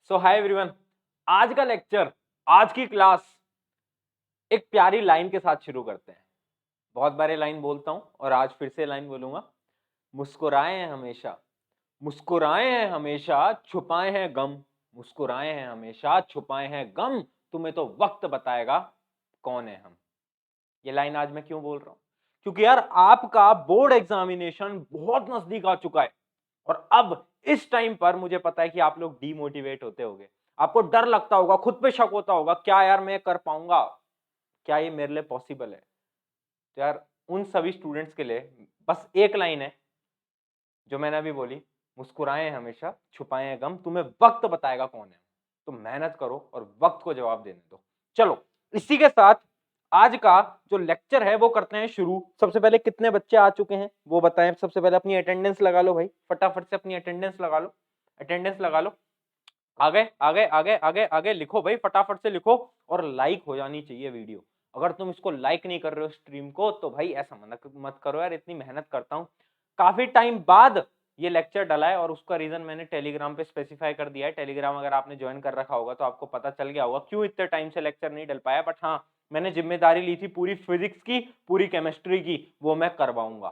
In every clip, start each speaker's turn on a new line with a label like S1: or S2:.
S1: सो hi everyone, आज का lecture, आज की क्लास एक प्यारी लाइन के साथ शुरू करते हैं। बहुत बार ये लाइन बोलता हूं और आज फिर से लाइन बोलूंगा। मुस्कुराए हैं हमेशा, मुस्कुराए हैं हमेशा, छुपाए हैं गम। मुस्कुराए हैं हमेशा, छुपाए हैं गम। तुम्हें तो वक्त बताएगा कौन है हम। ये लाइन आज मैं क्यों बोल रहा हूं? क्योंकि यार आपका बोर्ड एग्जामिनेशन बहुत नजदीक आ चुका है और अब इस टाइम पर मुझे पता है कि आप लोग डीमोटिवेट होते होंगे। आपको डर लगता होगा, खुद पे शक होता होगा, क्या यार मैं कर पाऊंगा, क्या ये मेरे लिए पॉसिबल है? तो यार उन सभी स्टूडेंट्स के लिए बस एक लाइन है जो मैंने अभी बोली, मुस्कुराए हमेशा, छुपाए गम, तुम्हें वक्त बताएगा कौन है। तो मेहनत करो और वक्त को जवाब देने दो। चलो, इसी के साथ आज का जो लेक्चर है वो करते हैं शुरू। सबसे पहले कितने बच्चे आ चुके हैं वो बताएं। सबसे पहले अपनी अटेंडेंस लगा लो भाई, फटाफट से अपनी अटेंडेंस लगा लो, अटेंडेंस लगा लो। आगे आगे आगे आगे आगे लिखो भाई, फटाफट से लिखो। और लाइक हो जानी चाहिए वीडियो। अगर तुम इसको लाइक नहीं कर रहे हो स्ट्रीम को तो भाई ऐसा मत करो यार, इतनी मेहनत करता हूं, काफी टाइम बाद ये लेक्चर डला है और उसका रीजन मैंने टेलीग्राम पे स्पेसिफाई कर दिया है। टेलीग्राम अगर आपने ज्वाइन कर रखा होगा तो आपको पता चल गया होगा क्यों इतने टाइम से लेक्चर नहीं डल पाया। बट हाँ, मैंने जिम्मेदारी ली थी पूरी फिजिक्स की, पूरी केमिस्ट्री की, वो मैं करवाऊंगा।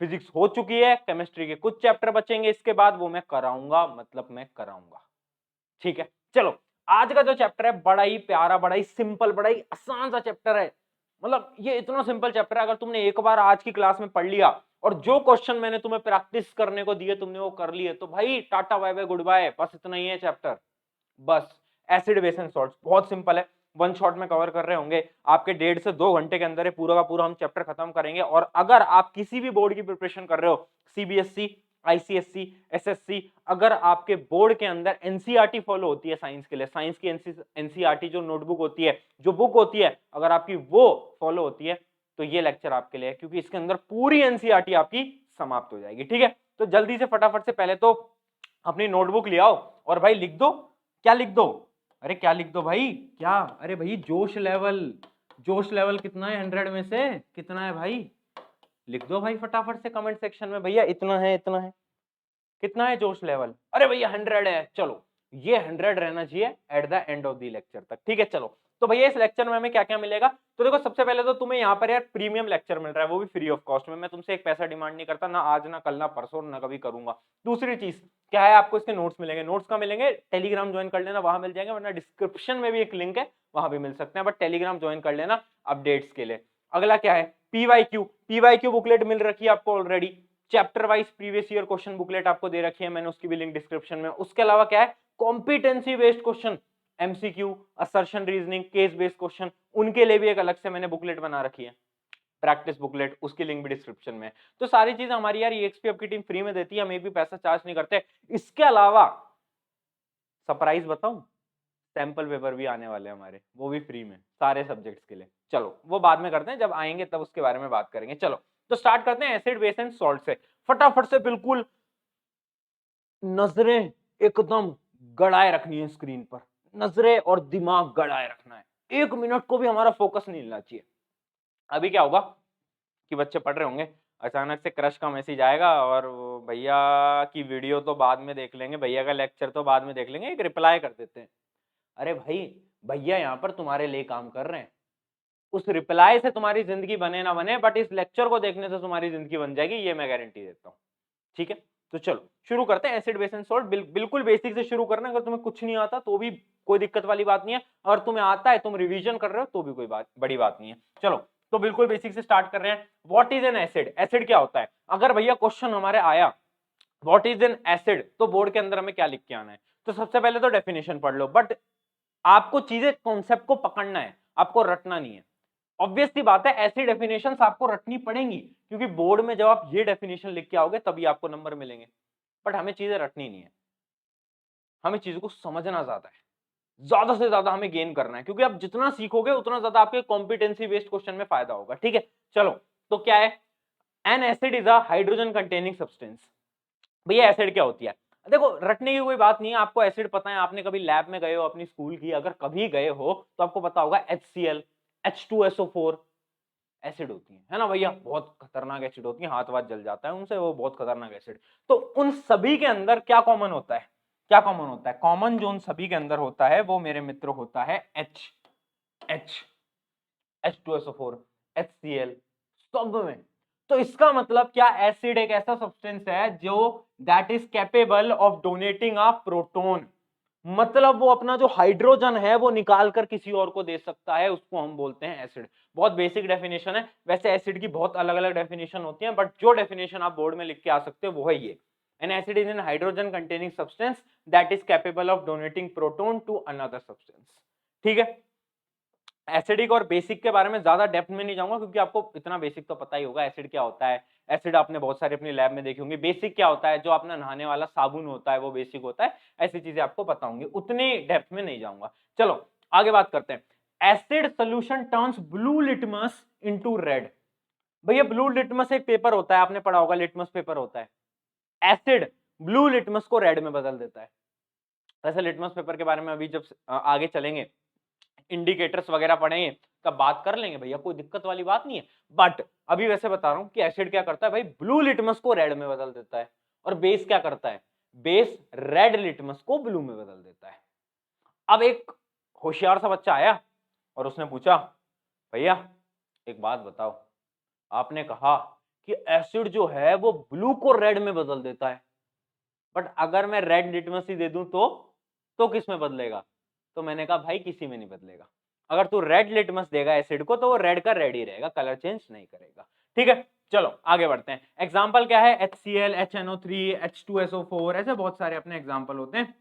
S1: फिजिक्स हो चुकी है, केमिस्ट्री के कुछ चैप्टर बचेंगे इसके बाद, वो मैं कराऊंगा, मतलब मैं कराऊंगा। ठीक है, चलो। आज का जो चैप्टर है बड़ा ही प्यारा, बड़ा ही सिंपल, बड़ा ही आसान सा चैप्टर है। मतलब ये इतना सिंपल चैप्टर है, अगर तुमने एक बार आज की क्लास में पढ़ लिया और जो क्वेश्चन मैंने तुम्हें प्रैक्टिस करने को दिए तुमने वो कर लिए, तो भाई tata bye bye goodbye, बस इतना ही है चैप्टर। बस एसिड बेस एंड सॉल्ट्स बहुत सिंपल है, वन शॉट में कवर कर रहे होंगे। आपके 1.5 से 2 घंटे के अंदर पूरा का पूरा हम चैप्टर खत्म करेंगे। और अगर आप किसी भी बोर्ड की प्रिपरेशन कर रहे हो, सीबीएसई, आईसीएससी, एसएससी, अगर आपके बोर्ड के अंदर एनसीईआरटी फॉलो होती है साइंस के लिए, साइंस की एनसीईआरटी जो नोटबुक होती है, जो बुक होती है, अगर आपकी वो फॉलो होती है तो ये लेक्चर आपके लिए है, क्योंकि इसके अंदर पूरी एनसीईआरटी आपकी समाप्त हो जाएगी। ठीक है, तो जल्दी से फटाफट से पहले तो अपनी नोटबुक ले आओ और भाई लिख दो। क्या लिख दो? अरे क्या लिख दो भाई, क्या? अरे भाई जोश लेवल, जोश लेवल कितना है 100 में से? कितना है भाई? लिख दो भाई फटाफट से कमेंट सेक्शन में, भैया इतना है, इतना है। कितना है जोश लेवल? अरे भैया 100 है। चलो, ये 100 रहना चाहिए at the end of the lecture तक। ठीक है, चलो। तो भैया इस लेक्चर में हमें क्या क्या मिलेगा? तो देखो, सबसे पहले तो तुम्हें यहाँ पर यार प्रीमियम लेक्चर मिल रहा है, वो भी फ्री ऑफ कॉस्ट में। मैं तुमसे एक पैसा डिमांड नहीं करता, ना आज, ना कल, ना परसों, ना कभी करूंगा। दूसरी चीज क्या है, आपको इसके नोट्स मिलेंगे। नोट्स का मिलेंगे, टेलीग्राम ज्वाइन कर लेना, वहां मिल जाएंगे, वरना डिस्क्रिप्शन में भी एक लिंक है, वहां भी मिल सकते हैं, बट टेलीग्राम ज्वाइन कर लेना अपडेट्स के लिए। अगला क्या है? पीवाईक्यू, पीवाईक्यू बुकलेट मिल रखी है आपको already. Chapter wise previous year question booklet आपको दे रखी है मैंने, उसकी भी लिंक डिस्क्रिप्शन में। उसके अलावा क्या है? Competency based question, MCQ, assertion reasoning, case based question, उनके लिए भी एक अलग से मैंने बुकलेट बना रखी है, प्रैक्टिस बुकलेट, उसकी लिंक भी डिस्क्रिप्शन में। तो सारी चीज हमारी यार ईएक्सपी आपकी टीम फ्री में देती है, हम एक भी पैसा चार्ज नहीं करते। इसके अलावा सरप्राइज बताऊं, सैंपल पेपर भी आने वाले हैं हमारे, वो भी फ्री में, सारे सब्जेक्ट्स के लिए। चलो वो बाद में करते हैं, जब आएंगे तब उसके बारे में बात करेंगे। चलो, तो स्टार्ट करते हैं एसिड बेस एंड सॉल्ट से। फटाफट से बिल्कुल नजरें एकदम गड़ाए रखनी है स्क्रीन पर, नजरें और दिमाग गड़ाए रखना है, 1 मिनट को भी हमारा फोकस नहीं हिलना चाहिए। अभी क्या होगा कि बच्चे पढ़ रहे होंगे, अचानक से क्रश का मैसेज आएगा और भैया की वीडियो तो बाद में देख लेंगे, भैया का लेक्चर तो बाद में देख लेंगे, एक रिप्लाई कर देते हैं। अरे भाई, भैया यहाँ पर तुम्हारे लिए काम कर रहे हैं। उस रिप्लाई से तुम्हारी जिंदगी बने ना बने, बट इस लेक्चर को देखने से तुम्हारी जिंदगी बन जाएगी, ये मैं गारंटी देता हूँ। ठीक है, तो चलो शुरू करते हैं। एसिड बेस एंड सॉल्ट बिल्कुल बेसिक से शुरू करना। अगर तुम्हें कुछ नहीं आता तो भी कोई दिक्कत वाली बात नहीं है, और तुम्हें आता है, तुम रिवीजन कर रहे हो तो भी कोई बड़ी बात नहीं है। चलो, तो बिल्कुल बेसिक से स्टार्ट कर रहे हैं। What is an acid? Acid क्या होता है? अगर भैया क्वेश्चन हमारे आया व्हाट इज एन एसिड, तो बोर्ड के अंदर हमें क्या लिख के आना है? तो सबसे पहले तो डेफिनेशन पढ़ लो, बट आपको चीजें, कॉन्सेप्ट को पकड़ना है, आपको रटना नहीं है। ऑब्वियस सी बात है, ऐसी डेफिनेशंस आपको रटनी पड़ेंगी, क्योंकि बोर्ड में जब आप ये डेफिनेशन लिख के आओगे तभी आपको नंबर मिलेंगे। बट हमें चीजें रटनी नहीं है, हमें चीजों को समझना ज्यादा है, ज्यादा से ज्यादा हमें गेन करना है, क्योंकि आप जितना सीखोगे उतना ज्यादा आपके कॉम्पिटेंसी बेस्ड क्वेश्चन में फायदा होगा। ठीक है, चलो। तो क्या है? N acid is a hydrogen containing substance. भैया एसिड क्या होती है? देखो, रटने की कोई बात नहीं है, आपको एसिड पता है, आपने कभी लैब में गए हो अपनी स्कूल की, अगर कभी गए हो तो आपको पता होगा HCl, H2SO4 एसिड होती है ना भैया, बहुत खतरनाक एसिड होती है, हाथ वाथ जल जाता है उनसे, वो बहुत खतरनाक एसिड। तो उन सभी के अंदर क्या कॉमन होता है? क्या कॉमन होता है? कॉमन जो उन सभी के अंदर होता है वो मेरे मित्र होता है H, H2SO4, HCl, सब में। तो इसका मतलब क्या, एसिड एक ऐसा सब्सटेंस है जो that is capable of donating a proton, मतलब वो अपना जो हाइड्रोजन है वो निकाल कर किसी और को दे सकता है, उसको हम बोलते हैं एसिड। बहुत बेसिक डेफिनेशन है, वैसे एसिड की बहुत अलग अलग डेफिनेशन होती है, बट जो डेफिनेशन आप बोर्ड में लिख के आ सकते हो वो है ये, an acid is an hydrogen containing substance that is capable of donating proton to another substance. ठीक है, एसिडिक और बेसिक के बारे में ज्यादा डेप्थ में नहीं जाऊंगा क्योंकि आपको इतना बेसिक तो पता ही होगा, एसिड क्या होता है, एसिड आपने बहुत सारे अपनी लैब में देखे होंगे। बेसिक क्या होता है, जो अपना नहाने वाला साबुन होता है वो बेसिक होता है, ऐसी चीजें आपको पता होंगी, उतनी डेप्थ में नहीं जाऊंगा। चलो आगे बात करते हैं। Acid solution turns blue litmus into red. भैया ब्लू लिटमस एक पेपर होता है, आपने पढ़ा होगा, लिटमस पेपर होता है। एसिड ब्लू लिटमस को रेड में बदल देता है। वैसे लिटमस पेपर के बारे में अभी जब आगे चलेंगे, इंडिकेटर्स वगैरह पढ़ेंगे तब बात कर लेंगे भैया, कोई दिक्कत वाली बात नहीं है। बट अभी वैसे बता रहा हूं कि एसिड क्या करता है भाई, ब्लू लिटमस को रेड में बदल देता है। और बेस क्या करता है, बेस रेड लिटमस को ब्लू में बदल देता है। अब एक होशियार सा बच्चा आया और उसने पूछा, भैया एक बात बताओ, आपने कहा कि एसिड जो है वो ब्लू को रेड में बदल देता है, बट अगर मैं रेड लिटमस ही दे दूं तो किस में बदलेगा? तो मैंने कहा भाई किसी में नहीं बदलेगा। अगर तू रेड लिटमस देगा एसिड को तो वो रेड का रेड ही रहेगा, कलर चेंज नहीं करेगा। ठीक है, चलो आगे बढ़ते हैं। एग्जाम्पल क्या है, HCl, HNO3, H2SO4, ऐसे बहुत सारे अपने एग्जाम्पल होते हैं।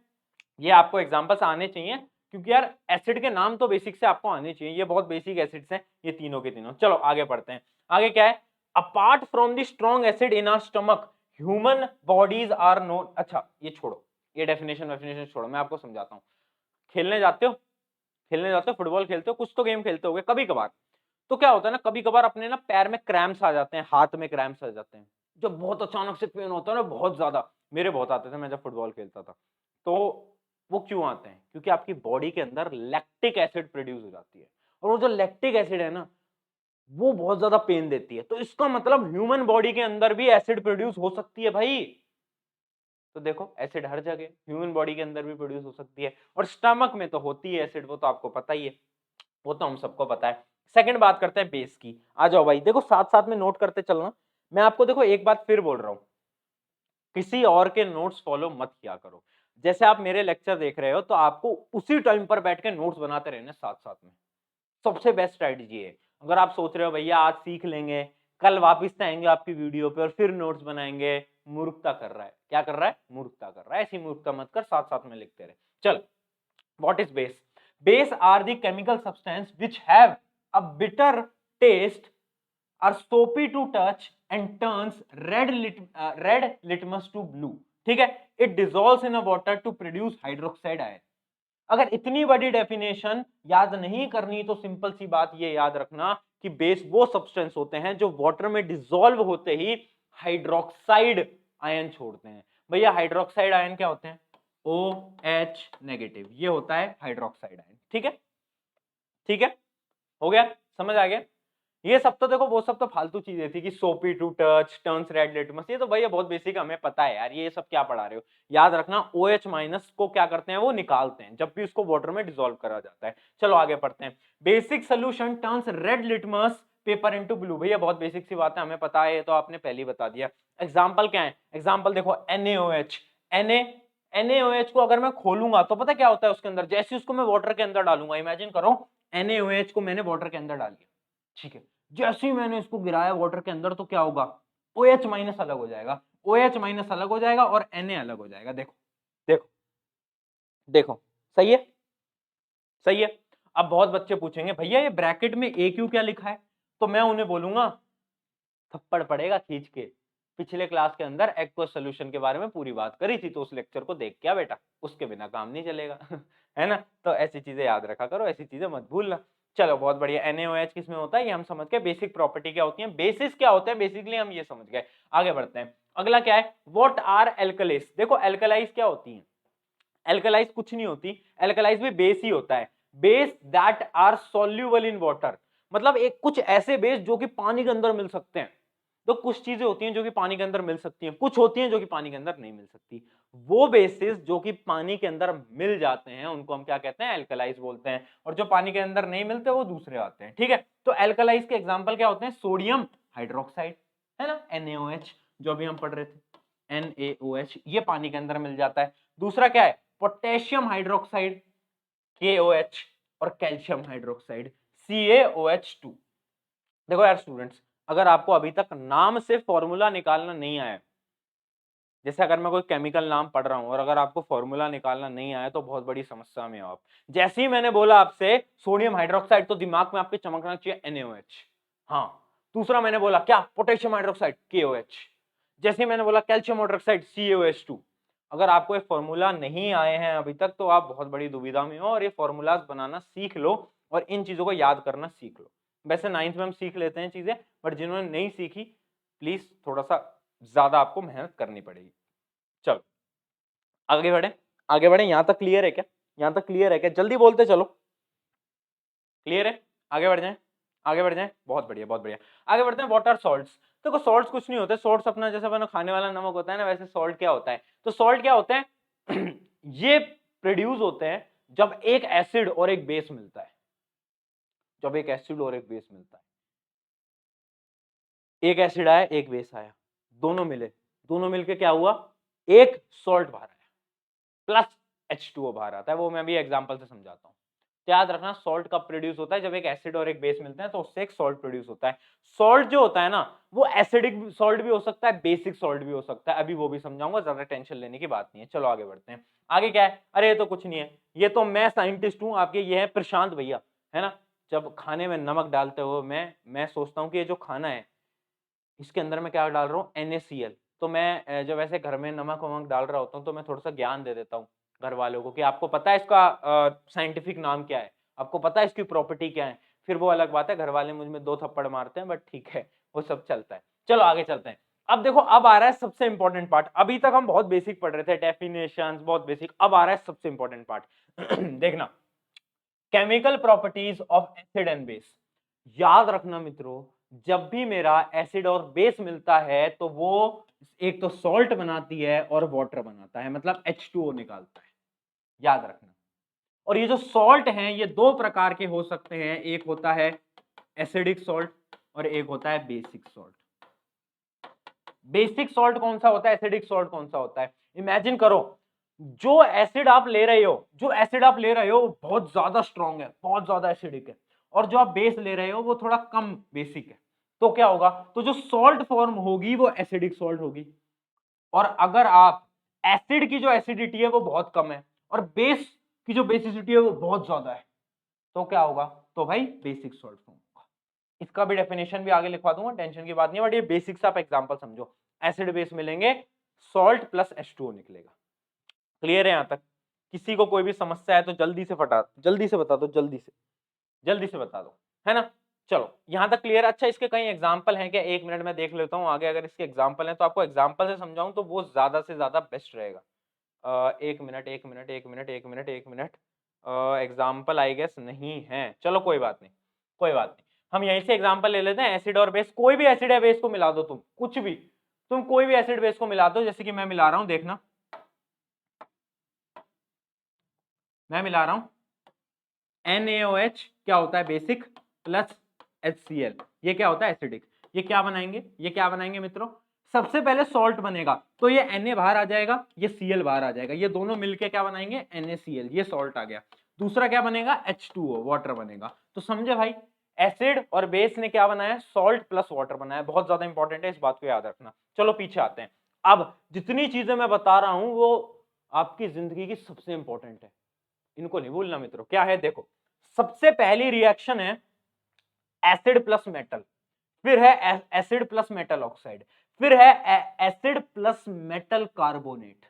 S1: ये आपको एग्जाम्पल्स आने चाहिए क्योंकि यार एसिड के नाम तो बेसिक से आपको आने चाहिए, ये बहुत बेसिक एसिड्स हैं ये तीनों के तीनों। चलो आगे बढ़ते हैं। आगे क्या है, apart from the strong acid in our stomach human bodies are known. अच्छा ये छोड़ो, ये डेफिनेशन छोड़ो, मैं आपको समझाता हूँ। खेलने जाते हो, फुटबॉल खेलते हो, कुछ तो गेम खेलते हो कभी कभार, तो क्या होता है ना, कभी कभार अपने ना पैर में क्रैम्प्स आ जाते हैं, हाथ में क्रैम्प्स आ जाते हैं, जो बहुत अचानक से पेन होता है ना, बहुत ज्यादा। मेरे बहुत आते थे मैं जब फुटबॉल खेलता था। तो वो क्यों आते हैं, क्योंकि आपकी बॉडी के अंदर लैक्टिक एसिड प्रोड्यूस हो जाती है, और वो जो लैक्टिक एसिड है ना वो बहुत ज्यादा पेन देती है। तो इसका मतलब ह्यूमन बॉडी के अंदर भी एसिड प्रोड्यूस हो सकती है भाई। तो देखो एसिड हर जगह, ह्यूमन बॉडी के अंदर भी प्रोड्यूस हो सकती है, और स्टमक में तो होती है एसिड, वो तो आपको पता ही है, वो तो हम सबको पता है। सेकंड बात करते हैं बेस की। आ जाओ भाई, देखो साथ साथ में नोट करते चलना। मैं आपको देखो एक बात फिर बोल रहा हूं, किसी और के नोट्स फॉलो मत किया करो। जैसे आप मेरे लेक्चर देख रहे हो तो आपको उसी टाइम पर बैठ के नोट्स बनाते रहने साथ साथ में, सबसे बेस्ट स्ट्रेटजी है। अगर आप सोच रहे हो भैया आज सीख लेंगे, कल वापस आएंगे आपकी वीडियो पे और फिर नोट्स बनाएंगे, मूर्खता कर रहा है। क्या कर रहा है, मूर्खता कर रहा है। ऐसी मूर्खता मत कर, साथ साथ में लिखते रहे। चल, what is base? Base are the chemical substance which have a bitter taste, are soapy to touch and turns red litmus to blue। ठीक है, it dissolves in a water to produce hydroxide ion। अगर इतनी बड़ी definition याद नहीं करनी तो simple सी बात ये याद रखना कि बेस वो सब्सटेंस होते हैं जो वाटर में डिसॉल्व होते ही हाइड्रोक्साइड आयन छोड़ते हैं। भैया हाइड्रोक्साइड आयन क्या होते हैं, OH नेगेटिव, ये होता है हाइड्रोक्साइड आयन। ठीक है, ठीक है, हो गया, समझ आ गया। ये सब तो देखो, वो सब तो फालतू चीजें थी कि soapy to touch, turns red litmus, ये तो भैया बहुत बेसिक हमें पता है यार, ये सब क्या पढ़ा रहे हो। याद रखना OH माइनस को क्या करते हैं, वो निकालते हैं जब भी उसको वाटर में डिसॉल्व करा जाता है। चलो आगे पढ़ते हैं। Basic solution turns red litmus paper into blue. भैया बहुत बेसिक सी बात है, हमें पता है, ये तो आपने पहले ही बता दिया। एग्जाम्पल क्या है, एग्जाम्पल देखो NaOH। NaOH को अगर मैं खोलूंगा तो पता क्या होता है उसके अंदर, जैसे उसको मैं वाटर के अंदर डालूंगा, इमेजिन करो NaOH को मैंने वाटर के अंदर डाल दिया, ठीक है, जैसे ही मैंने इसको गिराया वाटर के अंदर तो क्या होगा, OH माइनस अलग हो जाएगा, OH माइनस अलग हो जाएगा और Na अलग हो जाएगा। देखो देखो देखो, सही है, सही है। अब बहुत बच्चे पूछेंगे भैया ये ब्रैकेट में AQ क्या लिखा है, तो मैं उन्हें बोलूंगा थप्पड़ पड़ेगा खींच के, पिछले क्लास के अंदर एक्वस सॉल्यूशन के बारे में पूरी बात करी थी, तो उस लेक्चर को देख क्या बेटा, उसके बिना काम नहीं चलेगा है ना। तो ऐसी चीजें याद रखा करो, ऐसी चीजें मत भूलना। चलो बहुत बढ़िया, NaOH किस में होता है ये हम समझ गए, बेसिक प्रॉपर्टी क्या होती है, बेसिस क्या होते हैं बेसिकली हम ये समझ गए। आगे बढ़ते हैं, अगला क्या है, व्हाट आर एल्कलीज। देखो एल्कलाइज क्या होती है, एल्कलाइज कुछ नहीं होती, एल्कलाइज भी बेस ही होता है। Base that are soluble in water, मतलब एक कुछ ऐसे बेस जो कि पानी के अंदर मिल सकते हैं। तो कुछ चीजें होती हैं जो कि पानी के अंदर मिल सकती हैं, कुछ होती हैं जो कि पानी के अंदर नहीं मिल सकती। वो बेसिस जो कि पानी के अंदर मिल जाते हैं उनको हम क्या कहते हैं, एल्कलाइज बोलते हैं, और जो पानी के अंदर नहीं मिलते वो दूसरे आते हैं। ठीक है, तो एल्कलाइज के एग्जांपल क्या होते हैं, सोडियम हाइड्रोक्साइड है ना, NaOH, जो अभी हम पढ़ रहे थे, NaOH, ये पानी के अंदर मिल जाता है। दूसरा क्या है, पोटेशियम हाइड्रोक्साइड, KOH, और कैल्शियम हाइड्रोक्साइड, CaOH2। देखो यार स्टूडेंट्स, अगर आपको अभी तक नाम से फॉर्मूला निकालना नहीं आया, जैसे अगर मैं कोई केमिकल नाम पढ़ रहा हूं और अगर आपको फॉर्मूला निकालना नहीं आया तो बहुत बड़ी समस्या में हो आप। जैसे ही मैंने बोला आपसे सोडियम हाइड्रोक्साइड, तो दिमाग में आपके चमकना चाहिए NaOH। हाँ, दूसरा मैंने बोला क्या, पोटेशियम हाइड्रोक्साइड, KOH। जैसे ही मैंने बोला कैल्शियम हाइड्रोक्साइड, CaOH2। अगर आपको ये फॉर्मूला नहीं आए हैं अभी तक तो आप बहुत बड़ी दुविधा में हो, और ये फॉर्मूलाज बनाना सीख लो और इन चीजों को याद करना सीख लो। वैसे 9th में हम सीख लेते हैं चीजें, बट जिन्होंने नहीं सीखी प्लीज थोड़ा सा ज्यादा आपको मेहनत करनी पड़ेगी। चलो आगे बढ़े, आगे बढ़े। यहां तक क्लियर है क्या, यहां तक क्लियर है क्या, जल्दी बोलते चलो, क्लियर है, आगे बढ़ जाएं, आगे बढ़ जाएं, बहुत बढ़िया बहुत बढ़िया। आगे बढ़ते हैं, व्हाट आर सॉल्ट्स। देखो सॉल्ट्स कुछ नहीं होते, सॉल्ट्स अपना जैसे अपना खाने वाला नमक होता है ना, वैसे सॉल्ट क्या होता है, तो सॉल्ट क्या होते हैं ये प्रोड्यूस होते हैं जब एक एसिड और एक बेस मिलता है, जब एक एसिड और एक बेस मिलता है, एक एसिड आया एक बेस आया, दोनों मिले, दोनों मिलके क्या हुआ, एक सॉल्ट बाहर आया, प्लस H2O बाहर आता है। वो मैं भी एग्जांपल से समझाता हूँ। याद रखना, सॉल्ट कब प्रोड्यूस होता है, जब एक एसिड और एक बेस मिलते हैं तो उससे एक सॉल्ट प्रोड्यूस होता है। सॉल्ट जो होता है ना, वो एसिडिक सॉल्ट भी हो सकता है, बेसिक सॉल्ट भी हो सकता है, अभी वो भी समझाऊंगा, ज्यादा टेंशन लेने की बात नहीं है। चलो आगे बढ़ते हैं। आगे क्या है, अरे ये तो कुछ नहीं है, ये तो मैं साइंटिस्ट हूं आपके, ये है प्रशांत भैया, है ना। जब खाने में नमक डालते हो मैं सोचता हूँ कि ये जो खाना है इसके अंदर मैं क्या डाल रहा हूँ, NaCl। तो मैं जब ऐसे घर में नमक वमक डाल रहा होता हूँ तो मैं थोड़ा सा ज्ञान दे देता हूँ घर वालों को कि आपको पता है इसका साइंटिफिक नाम क्या है, आपको पता है इसकी प्रॉपर्टी क्या है। फिर वो अलग बात है, घर वाले मुझ में 2 थप्पड़ मारते हैं, बट ठीक है, वो सब चलता है। चलो आगे चलते हैं। अब देखो, अब आ रहा है सबसे इंपॉर्टेंट पार्ट। अभी तक हम बहुत बेसिक पढ़ रहे थे, डेफिनेशंस बहुत बेसिक, अब आ रहा है सबसे इंपॉर्टेंट पार्ट देखना, chemical properties of acid and base. याद रखना मित्रों, जब भी मेरा एसिड और बेस मिलता है तो वो एक तो सॉल्ट बनाती है और वाटर बनाता है, मतलब H2O निकालता है, याद रखना। और ये जो सॉल्ट हैं ये 2 प्रकार के हो सकते हैं, एक होता है एसिडिक सॉल्ट और एक होता है बेसिक सॉल्ट। बेसिक सॉल्ट कौन सा होता है, एसिडिक सॉल्ट कौन सा होता है, इमेजिन करो, जो एसिड आप ले रहे हो, जो एसिड आप ले रहे हो वो बहुत ज्यादा स्ट्रॉन्ग है, बहुत ज्यादा एसिडिक है, और जो आप बेस ले रहे हो वो थोड़ा कम बेसिक है, तो क्या होगा, तो जो सॉल्ट फॉर्म होगी वो एसिडिक सॉल्ट होगी। और अगर आप एसिड की जो एसिडिटी है वो बहुत कम है और बेस की जो बेसिसिटी है वो बहुत ज्यादा है, तो क्या होगा, तो भाई बेसिक सॉल्ट फॉर्म होगा। इसका भी डेफिनेशन भी आगे लिखवा दूंगा, टेंशन की बात नहीं है, बट ये बेसिक से आप एग्जांपल समझो, एसिड बेस मिलेंगे, सॉल्ट प्लस H2O निकलेगा। क्लियर है यहां तक, किसी को कोई भी समस्या है तो जल्दी से जल्दी से बता दो, जल्दी से बता दो, है ना। चलो यहां तक क्लियर है। अच्छा, इसके कई एग्जांपल हैं क्या, 1 मिनट में देख लेता हूं आगे, अगर इसके एग्जांपल हैं तो आपको एग्जांपल से समझाऊं तो वो ज्यादा से ज्यादा बेस्ट रहेगा। 1 मिनट, एग्जाम्पल आई गेस नहीं है, चलो कोई बात नहीं, कोई बात नहीं, हम यहीं से एग्जाम्पल ले लेते हैं। एसिड और बेस, कोई भी एसिड या बेस को मिला दो, तुम कुछ भी, तुम कोई भी एसिड बेस को मिला दो, जैसे कि मैं मिला रहा हूं, देखना मैं मिला रहा हूं NaOH, क्या होता है बेसिक, प्लस HCl, ये क्या होता है एसिडिक। ये क्या बनाएंगे, ये क्या बनाएंगे मित्रों, सबसे पहले सॉल्ट बनेगा, तो ये Na बाहर आ जाएगा, ये Cl बाहर आ जाएगा, ये दोनों मिलके क्या बनाएंगे, NaCl, ये सॉल्ट आ गया। दूसरा क्या बनेगा, H2O, वाटर बनेगा। तो समझे भाई, एसिड और बेस ने क्या बनाया, सॉल्ट प्लस वाटर बनाया, बहुत ज्यादा इंपॉर्टेंट है, इस बात को याद रखना। चलो पीछे आते हैं। अब जितनी चीजें मैं बता रहा हूं वो आपकी जिंदगी की सबसे इंपॉर्टेंट है, इनको नहीं भूलना मित्रों। क्या है देखो, सबसे पहली रिएक्शन है एसिड प्लस मेटल, फिर है एसिड प्लस मेटल ऑक्साइड, फिर है एसिड प्लस मेटल कार्बोनेट।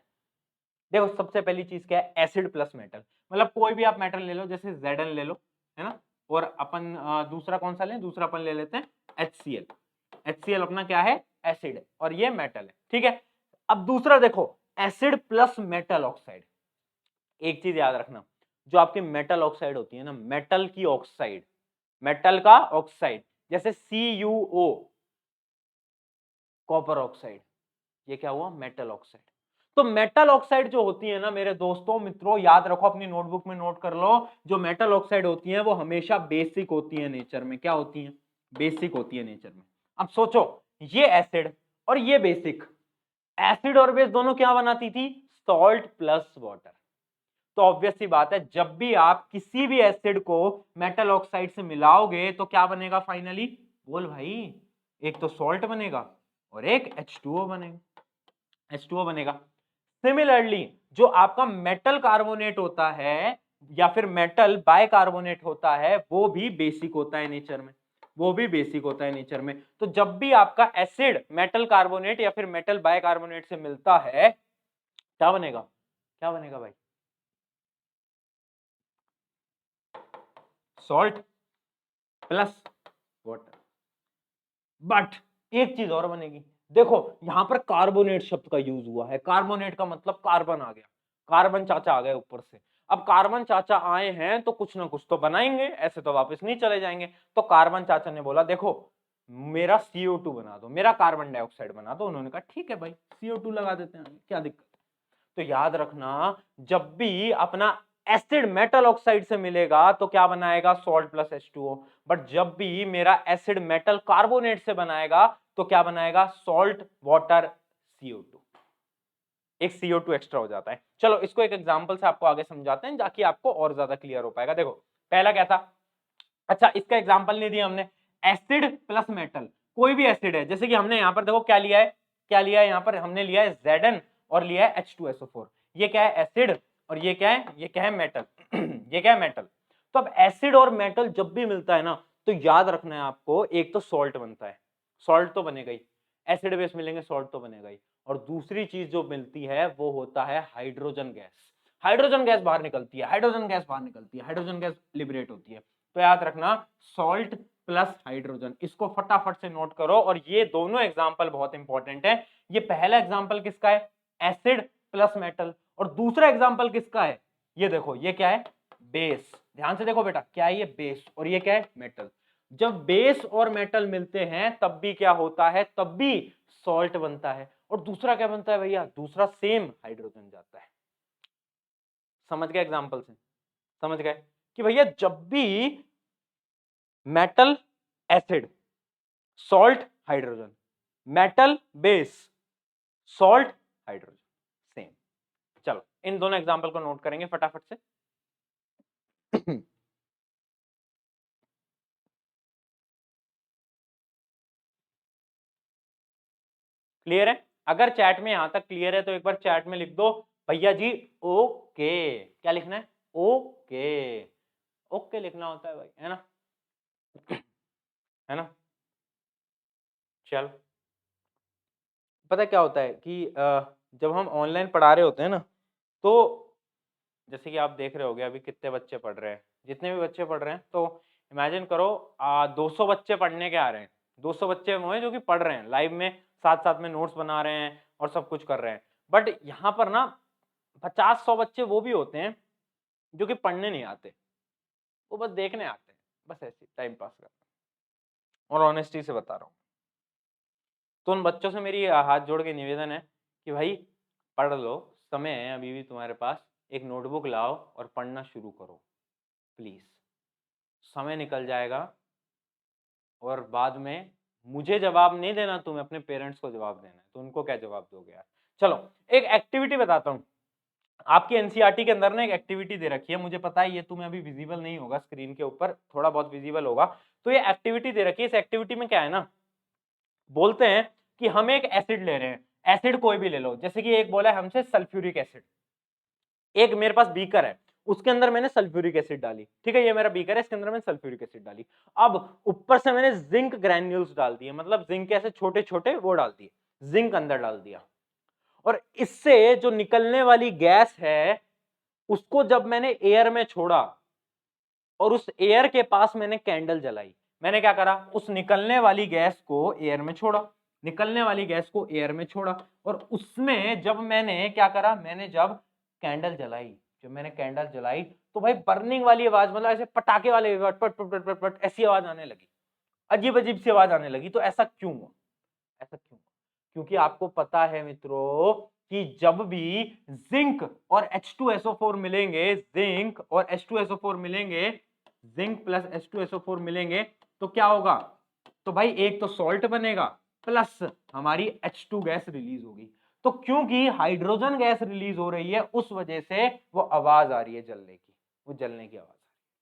S1: देखो सबसे पहली चीज क्या है, एसिड प्लस मेटल, मतलब कोई भी आप मेटल ले लो, जैसे Zn ले लो, है ना, और अपन दूसरा कौन सा लें, दूसरा अपन ले लेते हैं HCl। HCl अपना क्या है, एसिड है, और ये मेटल है, ठीक है। अब दूसरा देखो, एसिड प्लस मेटल ऑक्साइड। एक चीज याद रखना, जो आपकी मेटल ऑक्साइड होती है ना, मेटल की ऑक्साइड, मेटल का ऑक्साइड, जैसे CuO, कॉपर ऑक्साइड, ये क्या हुआ, मेटल ऑक्साइड। तो मेटल ऑक्साइड जो होती है ना मेरे दोस्तों मित्रों, याद रखो, अपनी नोटबुक में नोट कर लो, जो मेटल ऑक्साइड होती है वो हमेशा बेसिक होती है नेचर में। क्या होती है, बेसिक होती है नेचर में। अब सोचो, ये एसिड और ये बेसिक, एसिड और बेस दोनों क्या बनाती थी, सॉल्ट प्लस वाटर। तो ऑब्वियस सी बात है, जब भी आप किसी भी एसिड को मेटल ऑक्साइड से मिलाओगे तो क्या बनेगा फाइनली, बोल भाई, एक तो सॉल्ट बनेगा और एक H2O बनेगा, H2O बनेगा। सिमिलरली जो आपका मेटल कार्बोनेट होता है या फिर मेटल बाइकार्बोनेट होता है वो भी बेसिक होता है नेचर में, वो भी बेसिक होता है नेचर में। तो जब भी आपका एसिड मेटल कार्बोनेट या फिर मेटल बाइकार्बोनेट से मिलता है क्या बनेगा, क्या बनेगा भाई, सॉल्ट प्लस वाटर। बट एक चीज और बनेगी, देखो यहां पर कार्बोनेट शब्द का यूज हुआ है, कार्बोनेट का मतलब कार्बन आ गया, कार्बन चाचा आ गए ऊपर से। अब कार्बन चाचा आए हैं तो कुछ ना कुछ तो बनाएंगे, ऐसे तो वापस नहीं चले जाएंगे। तो कार्बन चाचा ने बोला देखो मेरा CO2 बना दो, मेरा कार्बन डाइऑक्साइड बना दो। उन्होंने कहा ठीक है भाई CO2 लगा देते हैं, क्या दिक्कत है। तो याद रखना, जब भी अपना एसिड मेटल ऑक्साइड से मिलेगा तो क्या बनाएगा, सॉल्ट प्लस H2O। बट जब भी मेरा एसिड मेटल कार्बोनेट से बनाएगा तो क्या बनाएगा, सॉल्ट वाटर CO2, एक CO2 एक्स्ट्रा हो जाता है। चलो इसको एक एग्जांपल से आपको आगे समझाते हैं ताकि आपको और ज्यादा क्लियर हो पाएगा। देखो पहला क्या था, अच्छा इसका एग्जांपल नहीं दिया हमने, एसिड प्लस मेटल, कोई भी एसिड है, जैसे कि हमने यहाँ पर देखो क्या लिया है, क्या लिया है यहाँ पर, हमने लिया है Zn और लिया है H2SO4। ये क्या है, एसिड, और ये क्या है, ये क्या है, मेटल ये क्या है, मेटल। तो अब एसिड और मेटल जब भी मिलता है ना तो याद रखना है आपको, एक तो सॉल्ट बनता है, सॉल्ट तो बनेगा ही, एसिड बेस मिलेंगे सॉल्ट तो बनेगा ही, और दूसरी चीज जो मिलती है वो होता है हाइड्रोजन गैस। हाइड्रोजन गैस बाहर निकलती है, हाइड्रोजन गैस बाहर निकलती है, हाइड्रोजन गैस लिबरेट होती है। तो याद रखना सॉल्ट प्लस हाइड्रोजन, इसको फटाफट से नोट करो। और ये दोनों एग्जांपल बहुत इंपॉर्टेंट है। ये पहला एग्जांपल किसका है, एसिड प्लस मेटल, और दूसरा एग्जांपल किसका है, ये देखो ये क्या है, बेस। ध्यान से देखो बेटा, क्या है ये, बेस, और ये क्या है, मेटल। जब बेस और मेटल मिलते हैं तब भी क्या होता है, तब भी सॉल्ट बनता है। और दूसरा क्या बनता है भैया, दूसरा सेम हाइड्रोजन जाता है। समझ गए एग्जांपल से, समझ गए कि भैया जब भी metal acid, salt hydrogen, metal base, salt hydrogen, same. चलो इन दोनों एग्जांपल को नोट करेंगे फटाफट से क्लियर है, अगर चैट में यहां तक क्लियर है तो एक बार चैट में लिख दो भैया जी ओके। क्या लिखना है, ओके, ओके लिखना होता है भाई, है ना है ना। चलो पता क्या होता है कि जब हम ऑनलाइन पढ़ा रहे होते हैं ना, तो जैसे कि आप देख रहे होगे अभी कितने बच्चे पढ़ रहे हैं, जितने भी बच्चे पढ़ रहे हैं, तो इमेजिन करो 200 बच्चे पढ़ने के आ रहे हैं, 200 बच्चे वो हैं जो कि पढ़ रहे हैं लाइव में, साथ साथ में नोट्स बना रहे हैं और सब कुछ कर रहे हैं। बट यहाँ पर ना 50-100 बच्चे वो भी होते हैं जो कि पढ़ने नहीं आते, वो बस देखने आते हैं, बस ऐसे टाइम पास करते हैं। और ऑनेस्टी से बता रहा हूँ, तो उन बच्चों से मेरी हाथ जोड़ के निवेदन है कि भाई पढ़ लो, समय है अभी भी तुम्हारे पास, एक नोटबुक लाओ और पढ़ना शुरू करो प्लीज। समय निकल जाएगा और बाद में मुझे जवाब नहीं देना, तुम्हें अपने पेरेंट्स को जवाब देना है, तो उनको क्या जवाब दोगे यार। चलो एक एक्टिविटी बताता हूँ, आपकी एनसीईआरटी के अंदर ना एक एक्टिविटी दे रखी है, मुझे पता है ये तुम्हें अभी विजिबल नहीं होगा स्क्रीन के ऊपर, थोड़ा बहुत विजिबल होगा। तो ये एक्टिविटी दे रखी है, इस एक्टिविटी में क्या है ना, बोलते हैं कि हम एक एसिड ले रहे हैं, एसिड कोई भी ले लो, जैसे कि एक बोला है हमसे सल्फ्यूरिक एसिड, एक मेरे पास बीकर है उसके अंदर मैंने सल्फ्यूरिक एसिड डाली, ठीक है, ये मेरा बीकर है, इसके अंदर मैंने सल्फ्यूरिक एसिड डाली। अब ऊपर से मैंने जिंक ग्रैन्यूल्स डाल दिए, मतलब जिंक ऐसे छोटे छोटे वो डाल दिए, जिंक अंदर डाल दिया। और इससे जो निकलने वाली गैस है उसको जब मैंने एयर में छोड़ा और उस एयर के पास मैंने कैंडल जलाई, मैंने क्या करा, उस निकलने वाली गैस को एयर में छोड़ा, निकलने वाली गैस को एयर में छोड़ा, और उसमें जब मैंने क्या करा, मैंने जब कैंडल जलाई, जब मैंने कैंडल जलाई तो भाई बर्निंग वाली आवाज, मतलब ऐसे पटाखे वाले पट पट पट पट पट ऐसी आवाज आने लगी, अजीब अजीब सी आवाज आने लगी। तो ऐसा क्यों हुआ, ऐसा क्यों हुआ? क्योंकि आपको पता है मित्रों कि जब भी जिंक और H2SO4 मिलेंगे, जिंक और H2SO4 मिलेंगे, जिंक प्लस H2SO4 मिलेंगे तो क्या होगा? तो भाई एक तो सॉल्ट बनेगा प्लस हमारी H2 गैस रिलीज होगी। तो क्योंकि हाइड्रोजन गैस रिलीज हो रही है उस वजह से वो आवाज आ रही है जलने की, वो जलने की आवाज आ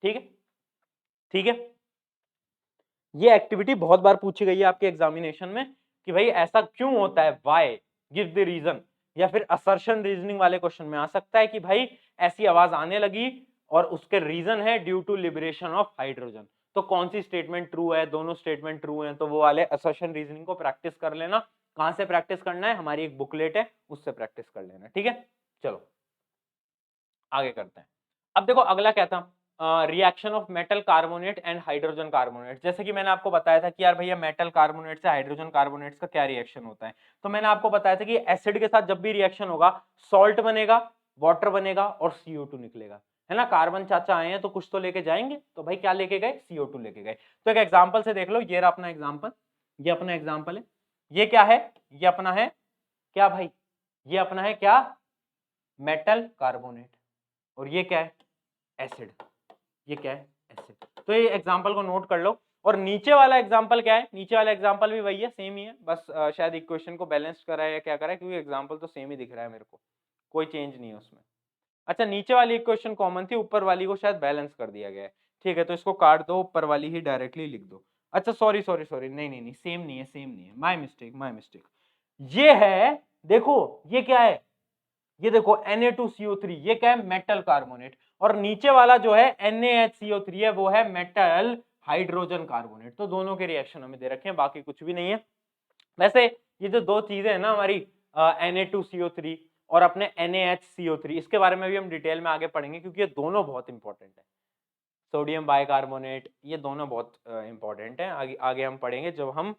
S1: रही है। ठीक है, ठीक है। ये एक्टिविटी बहुत बार पूछी गई है आपके एग्जामिनेशन में कि भाई ऐसा क्यों होता है, व्हाई, गिव द रीजन, या फिर असर्शन रीजनिंग वाले क्वेश्चन में आ सकता है कि भाई ऐसी आवाज आने लगी और उसके रीजन है due to liberation of hydrogen. तो कौन सी स्टेटमेंट ट्रू है? दोनों स्टेटमेंट ट्रू हैं, तो वो वाले असर्शन रीजनिंग को प्रैक्टिस कर लेना। कहां से प्रैक्टिस करना है? हमारी एक बुकलेट है, उससे प्रैक्टिस कर लेना। ठीक है, चलो आगे करते हैं। अब देखो अगला क्या था, reaction of metal carbonate and hydrogen carbonate. जैसे कि मैंने आपको बताया था कि यार भैया मेटल कार्बोनेट से हाइड्रोजन कार्बोनेट का क्या रिएक्शन होता है, तो मैंने आपको बताया था कि एसिड के साथ जब भी रिएक्शन होगा सॉल्ट बनेगा, वाटर बनेगा और CO2 निकलेगा, है ना। कार्बन चाचा आए हैं तो कुछ तो लेके जाएंगे, तो भाई क्या लेके गए? CO2 लेके गए। तो एक एग्जाम्पल से देख लो, ये रहा अपना एग्जाम्पल, ये अपना एग्जाम्पल है। ये क्या है? ये अपना है क्या भाई? ये अपना है क्या? Metal carbonate. और ये क्या है? एसिड। ये क्या है? एसिड। तो ये एग्जांपल को नोट कर लो। और नीचे वाला एग्जांपल क्या है? नीचे वाला एग्जांपल भी वही है, सेम ही है, बस शायद इक्वेशन को बैलेंस करा है या क्या करा है, क्योंकि एग्जांपल तो सेम ही दिख रहा है मेरे को, कोई चेंज नहीं है उसमें। अच्छा, नीचे वाली इक्वेशन कॉमन थी, ऊपर वाली को शायद बैलेंस कर दिया गया है। ठीक है, तो इसको काट दो, ऊपर वाली ही डायरेक्टली लिख दो। अच्छा सॉरी सॉरी सॉरी, नहीं नहीं नहीं, सेम नहीं है, सेम नहीं है, माय मिस्टेक माय मिस्टेक। ये है, देखो ये क्या है? ये देखो Na2CO3, ये क्या है? Metal carbonate. और नीचे वाला जो है NaHCO3 है, वो है मेटल हाइड्रोजन कार्बोनेट। तो दोनों के रिएक्शन हमें दे रखे हैं, बाकी कुछ भी नहीं है। वैसे ये जो दो चीजें है ना हमारी, Na2CO3 और अपने NaHCO3, इसके बारे में भी हम डिटेल में आगे पढ़ेंगे, क्योंकि ये दोनों बहुत इंपॉर्टेंट है। सोडियम बाइकार्बोनेट, ये दोनों बहुत इंपॉर्टेंट है, आगे आगे हम पढ़ेंगे जब हम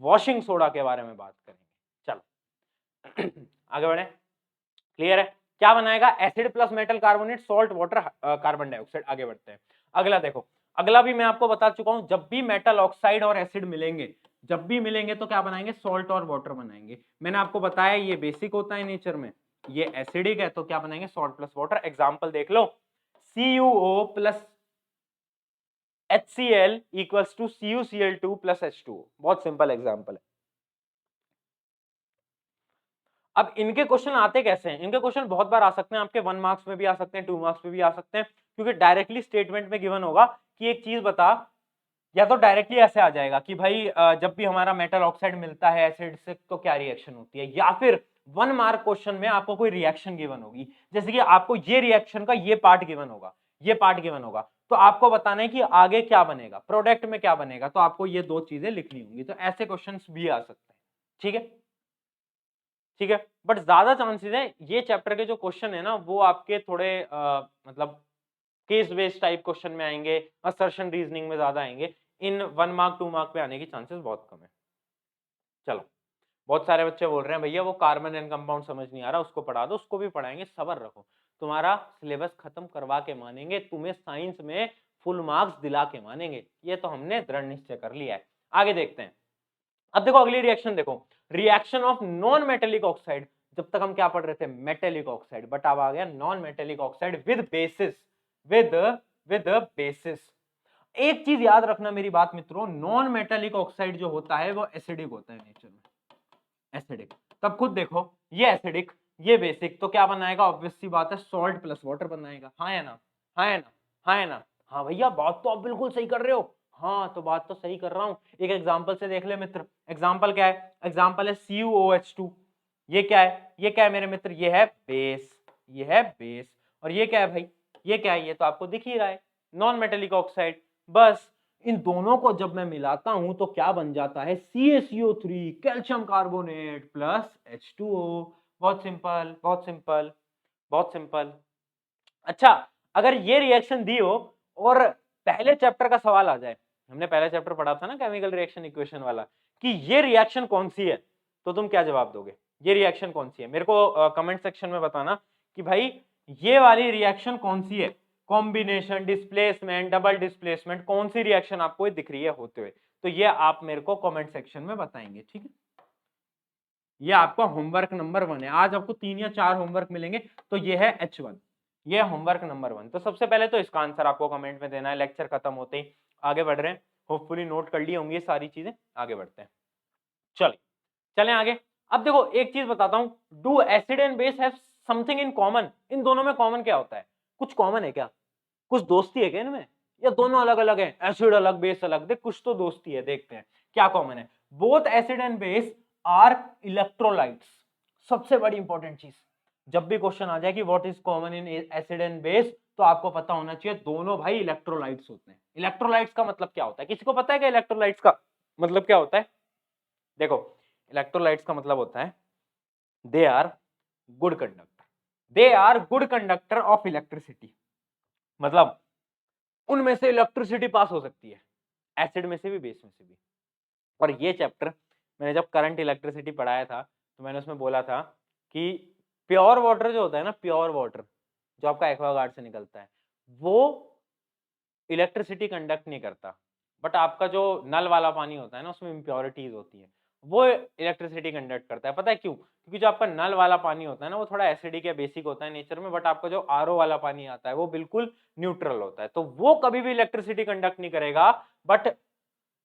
S1: वॉशिंग सोडा के बारे में बात करेंगे। चलो आगे बढ़े, क्लियर है? क्या बनाएगा? Acid plus metal carbonate, salt, water, carbon dioxide. आगे बढ़ते हैं। अगला देखो, अगला भी मैं आपको बता चुका हूं, जब भी मेटल ऑक्साइड और एसिड मिलेंगे, जब भी मिलेंगे तो क्या बनाएंगे? सॉल्ट और वाटर बनाएंगे। मैंने आपको बताया ये बेसिक होता है नेचर में, ये एसिडिक है, तो क्या बनाएंगे? Salt plus water. एग्जांपल देख लो, CuO plus HCl equals to CuCl2 plus H2O। बहुत सिंपल एग्जांपल है। अब इनके क्वेश्चन आते कैसे हैं? इनके क्वेश्चन बहुत बार आ सकते हैं, आपके 1 मार्क्स में भी आ सकते हैं, 2 मार्क्स में भी आ सकते हैं, क्योंकि डायरेक्टली स्टेटमेंट में गिवन होगा कि एक चीज बता, या तो डायरेक्टली ऐसे आ जाएगा कि भाई जब भी हमारा मेटल ऑक्साइड मिलता है एसिड से तो क्या रिएक्शन होती है, या फिर 1 मार्क क्वेश्चन में आपको कोई रिएक्शन गिवन होगी, जैसे कि आपको ये रिएक्शन का ये पार्ट गिवन होगा, ये पार्ट गिवन होगा, तो आपको बताना है कि आगे क्या बनेगा, प्रोडक्ट में क्या बनेगा, तो आपको ये दो चीजें लिखनी होंगी। तो ऐसे क्वेश्चन भी आ सकते हैं। ठीक है, ठीक है। बट ज्यादा चांसेस है ये चैप्टर के जो क्वेश्चन है ना वो आपके थोड़े मतलब केस बेस्ड टाइप क्वेश्चन में आएंगे, असर्शन रीजनिंग में ज्यादा आएंगे। इन 1 मार्क 2 मार्क पे आने की चांसेस बहुत कम है। चलो, बहुत सारे बच्चे बोल रहे हैं भैया वो कार्बन एंड कंपाउंड समझ नहीं आ रहा, उसको पढ़ा दो। उसको भी पढ़ाएंगे, सब्र रखो, तुम्हारा सिलेबस खत्म करवा के मानेंगे, तुम्हें साइंस में फुल मार्क्स दिला के मानेंगे, ये तो हमने दृढ़ निश्चय कर लिया है। आगे देखते हैं। अब देखो अगली रिएक्शन देखो, reaction of non metallic oxide. जब तक हम क्या पढ़ रहे थे? मेटेलिक ऑक्साइड, बट अब आ गया non metallic oxide with basis, with with basis. एक चीज याद रखना मेरी बात मित्रों, नॉन मेटेलिक ऑक्साइड जो होता है वो एसिडिक होता है नेचर में, एसिडिक। तब खुद देखो, ये एसिडिक, ये बेसिक, तो क्या बनाएगा? ऑब्वियस सी बात है, सॉल्ट प्लस वाटर बनाएगा। हाँ है ना? हाँ है ना? हाँ है ना? हाँ भैया बात तो आप बिल्कुल सही कर रहे हो। हाँ तो बात तो सही कर रहा हूं, एक एग्जांपल से देख ले मित्र। एग्जांपल क्या है? एग्जांपल है CuOH2। ये क्या है? ये क्या है मेरे मित्र? ये है बेस, ये है बेस। और ये क्या है भाई? ये क्या है? ये तो आपको दिख ही रहा है, नॉन मेटेलिक ऑक्साइड। बस इन दोनों को जब मैं मिलाता हूं तो क्या बन जाता है? CaCO3, calcium carbonate plus H2O। बहुत सिंपल, बहुत सिंपल, बहुत सिंपल। अच्छा, अगर ये रिएक्शन दी हो और पहले चैप्टर का सवाल आ जाए, हमने पहले चैप्टर पढ़ा था ना केमिकल रिएक्शन इक्वेशन वाला, कि ये रिएक्शन कौन सी है, तो तुम क्या जवाब दोगे? ये रिएक्शन कौन सी है? मेरे को कमेंट सेक्शन में बताना कि भाई ये वाली रिएक्शन कौन सी है, कॉम्बिनेशन, डिस्प्लेसमेंट, डबल डिस्प्लेसमेंट, कौन सी रिएक्शन आपको दिख रही है होते हुए, तो ये आप मेरे को कमेंट सेक्शन में बताएंगे। ठीक है, ये आपका होमवर्क नंबर 1 है। आज आपको 3 या 4 होमवर्क मिलेंगे, तो ये है H1, ये होमवर्क नंबर 1। तो सबसे पहले तो इसका आंसर आपको कमेंट में देना है। लेक्चर खत्म होते ही आगे बढ़ रहे हैं, होपफुली नोट कर लिए होंगे ये सारी चीजें, आगे बढ़ते हैं। चलिए चलें आगे। अब देखो एक चीज बताता हूं, do acid and base have something in common? इन दोनों में कॉमन क्या होता है? कुछ कॉमन है क्या? कुछ दोस्ती है क्या इनमें, या दोनों अलग अलग है? एसिड अलग बेस अलग, देख कुछ तो दोस्ती है, देखते हैं क्या कॉमन है। Both acid and base are electrolytes. सबसे बड़ी इंपॉर्टेंट चीज, जब भी क्वेश्चन आ जाए कि what is common in acid and base, तो आपको पता होना चाहिए दोनों भाई इलेक्ट्रोलाइट्स होते हैं। इलेक्ट्रोलाइट्स का मतलब क्या होता है? किसी को पता है क्या इलेक्ट्रोलाइट्स का मतलब क्या होता है? देखो इलेक्ट्रोलाइट्स का मतलब होता है they are good conductor, they are good conductor of electricity. मतलब उनमें से इलेक्ट्रिसिटी पास हो सकती है, एसिड में से भी बेस में से भी। और ये चैप्टर मैंने जब करंट इलेक्ट्रिसिटी पढ़ाया था, तो मैंने उसमें बोला था कि प्योर वाटर जो होता है ना, प्योर वाटर जो आपका एक्वागार्ड से निकलता है, वो इलेक्ट्रिसिटी कंडक्ट नहीं करता, बट आपका जो नल वाला पानी होता है ना, उसमें इम्प्योरिटीज होती है, वो इलेक्ट्रिसिटी कंडक्ट करता है। पता है क्यों? क्योंकि जो आपका नल वाला पानी होता है ना, वो थोड़ा एसिडिक या बेसिक होता है नेचर में, बट आपका जो आरओ वाला पानी आता है वो बिल्कुल न्यूट्रल होता है, तो वो कभी भी इलेक्ट्रिसिटी कंडक्ट नहीं करेगा। बट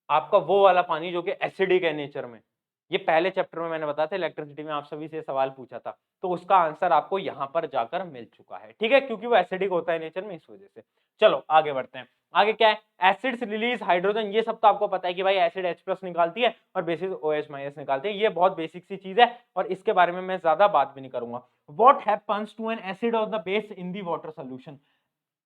S1: आपका वो वाला पानी जो कि एसिडिक है नेचर में, ये पहले चैप्टर में मैंने बताया था इलेक्ट्रिसिटी में, आप सभी से सवाल पूछा था, तो उसका आंसर आपको यहां पर जाकर मिल चुका है, ठीक है, क्योंकि वो एसिडिक होता है नेचर में, इस वजह से। चलो आगे बढ़ते हैं। आगे क्या है? एसिड्स रिलीज हाइड्रोजन, ये सब तो आपको पता है कि भाई एसिड H+ निकालती है और बेसिस OH- निकालते हैं, ये बहुत बेसिक सी चीज है और इसके बारे में मैं ज्यादा बात भी नहीं करूंगा। What happens to an acid और the base in the water solution?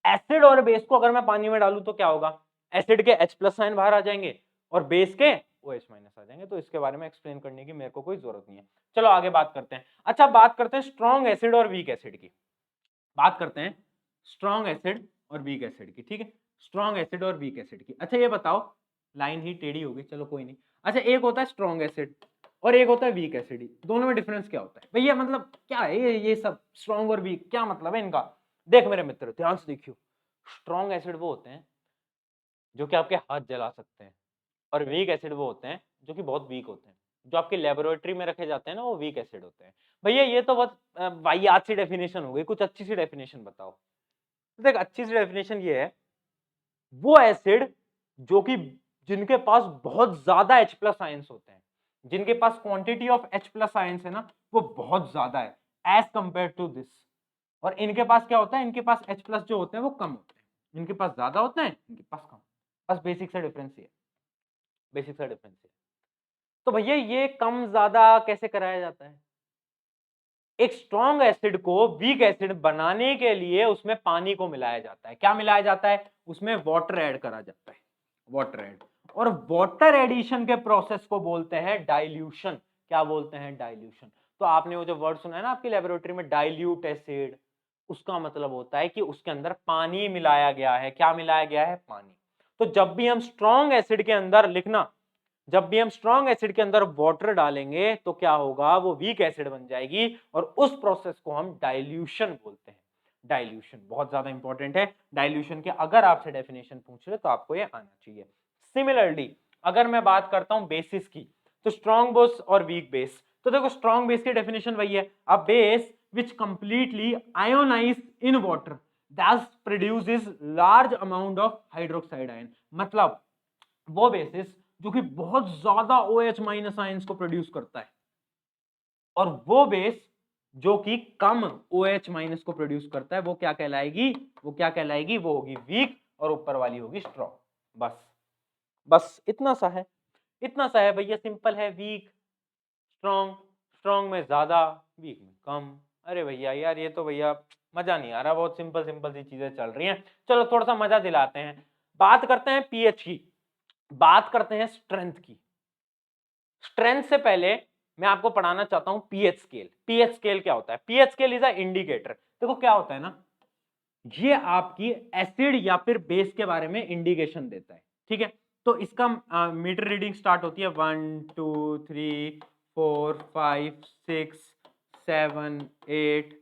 S1: Acid और बेस को अगर मैं पानी में डालूं तो क्या होगा? एसिड के H+ साइन बाहर आ जाएंगे और बेस के OH- आ जाएंगे, तो इसके बारे में एक्सप्लेन करने की मेरे को कोई जरूरत नहीं है। चलो आगे बात करते हैं। अच्छा बात करते हैं स्ट्रॉन्ग एसिड और वीक एसिड की, बात करते हैं स्ट्रॉन्ग एसिड और वीक एसिड की, ठीक है, स्ट्रॉन्ग एसिड और वीक एसिड की। अच्छा ये बताओ, लाइन ही टेढ़ी होगी, चलो कोई नहीं। अच्छा एक होता है स्ट्रॉन्ग एसिड और एक होता है वीक एसिड, दोनों में डिफरेंस क्या होता है भैया? मतलब क्या है ये सब स्ट्रॉन्ग और वीक, क्या मतलब है इनका? देख मेरे मित्र ध्यान से देखियो, स्ट्रॉन्ग एसिड वो होते हैं जो कि आपके हाथ जला सकते हैं, और वीक एसिड वो होते हैं जो कि बहुत वीक होते हैं, जो आपके लेबोरेटरी में रखे जाते हैं ना, वो वीक एसिड होते हैं। भैया ये तो बहुत वाहियात सी डेफिनेशन हो गई, कुछ अच्छी सी डेफिनेशन बताओ। तो देख अच्छी सी डेफिनेशन ये है, वो एसिड जो कि जिनके पास बहुत ज्यादा H+ आयंस होते हैं, जिनके पास क्वांटिटी ऑफ H+ आयंस है ना, वो बहुत ज्यादा है एज कंपेयर टू दिस। और इनके पास क्या होता है? इनके पास H+ जो होते हैं वो कम होते हैं, इनके पास ज्यादा होते हैं, इनके पास कम। बस बेसिक सा डिफरेंस ये है, बेसिक सा डिफरेंस ये। तो भैया ये कम ज्यादा कैसे कराया जाता है? एक स्ट्रॉन्ग एसिड को वीक एसिड बनाने के लिए उसमें पानी को मिलाया जाता है। क्या मिलाया जाता है? उसमें वाटर ऐड करा जाता है, वाटर ऐड। और वाटर एडिशन के प्रोसेस को बोलते हैं डाइल्यूशन। क्या बोलते हैं? डाइल्यूशन। तो आपने वो जो वर्ड सुना है ना आपकी लेबोरेटरी में, डाइल्यूट एसिड, उसका मतलब होता है कि उसके अंदर पानी मिलाया गया है। क्या मिलाया गया है? पानी। तो जब भी हम स्ट्रॉन्ग एसिड के अंदर लिखना, जब भी हम स्ट्रॉन्ग एसिड के अंदर वाटर डालेंगे तो क्या होगा? वो वीक एसिड बन जाएगी और उस प्रोसेस को हम डाइल्यूशन बोलते हैं। डाइल्यूशन बहुत ज्यादा इंपॉर्टेंट है। डाइल्यूशन के अगर आपसे डेफिनेशन पूछ रहे तो आपको ये आना चाहिए। सिमिलरली अगर मैं बात करता हूं बेसिस की, तो स्ट्रॉन्ग बेस और वीक बेस, तो देखो स्ट्रॉन्ग बेस की डेफिनेशन वही है, a base which completely ionise in water thus produces large amount of hydroxide ion। मतलब वो बेसिस जो कि बहुत ज्यादा OH- आयंस को प्रोड्यूस करता है, और वो बेस जो कि कम OH- को प्रोड्यूस करता है, वो क्या कहलाएगी? वो क्या कहलाएगी? वो होगी वीक, और ऊपर वाली होगी स्ट्रॉन्ग। बस बस इतना सा है, इतना सा है भैया, सिंपल है। वीक स्ट्रॉन्ग, स्ट्रॉन्ग में ज्यादा, वीक में कम। अरे भैया यार ये तो भैया मजा नहीं आ रहा, बहुत सिंपल सिंपल सी चीजें चल रही हैं। चलो थोड़ा सा मजा दिलाते हैं, बात करते हैं पीएच की, बात करते हैं स्ट्रेंथ की। स्ट्रेंथ से पहले मैं आपको पढ़ाना चाहता हूं पीएच स्केल। पीएच स्केल क्या होता है? PH scale is a indicator. देखो क्या होता है ना, ये आपकी एसिड या फिर बेस के बारे में इंडिकेशन देता है, ठीक है। तो इसका मीटर रीडिंग स्टार्ट होती है 1 2 3 4 5 6 7 8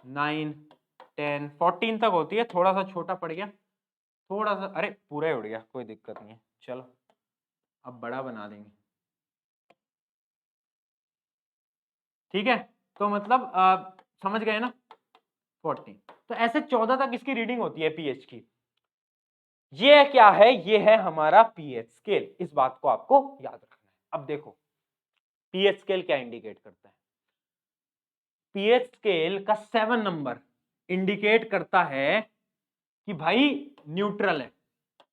S1: 9 10 14 तक होती है। थोड़ा सा छोटा पड़ गया, थोड़ा सा, अरे पूरा ही उड़ गया, कोई दिक्कत नहीं है। चलो अब बड़ा बना देंगे। ठीक है, तो मतलब समझ गए ना 40। तो ऐसे 14 तक इसकी रीडिंग होती है पीएच की। ये क्या है, ये है हमारा पीएच स्केल, इस बात को आपको याद रखना है। अब देखो पीएच स्केल क्या इंडिकेट करता है। पीएच स्केल का 7 नंबर इंडिकेट करता है कि भाई न्यूट्रल है,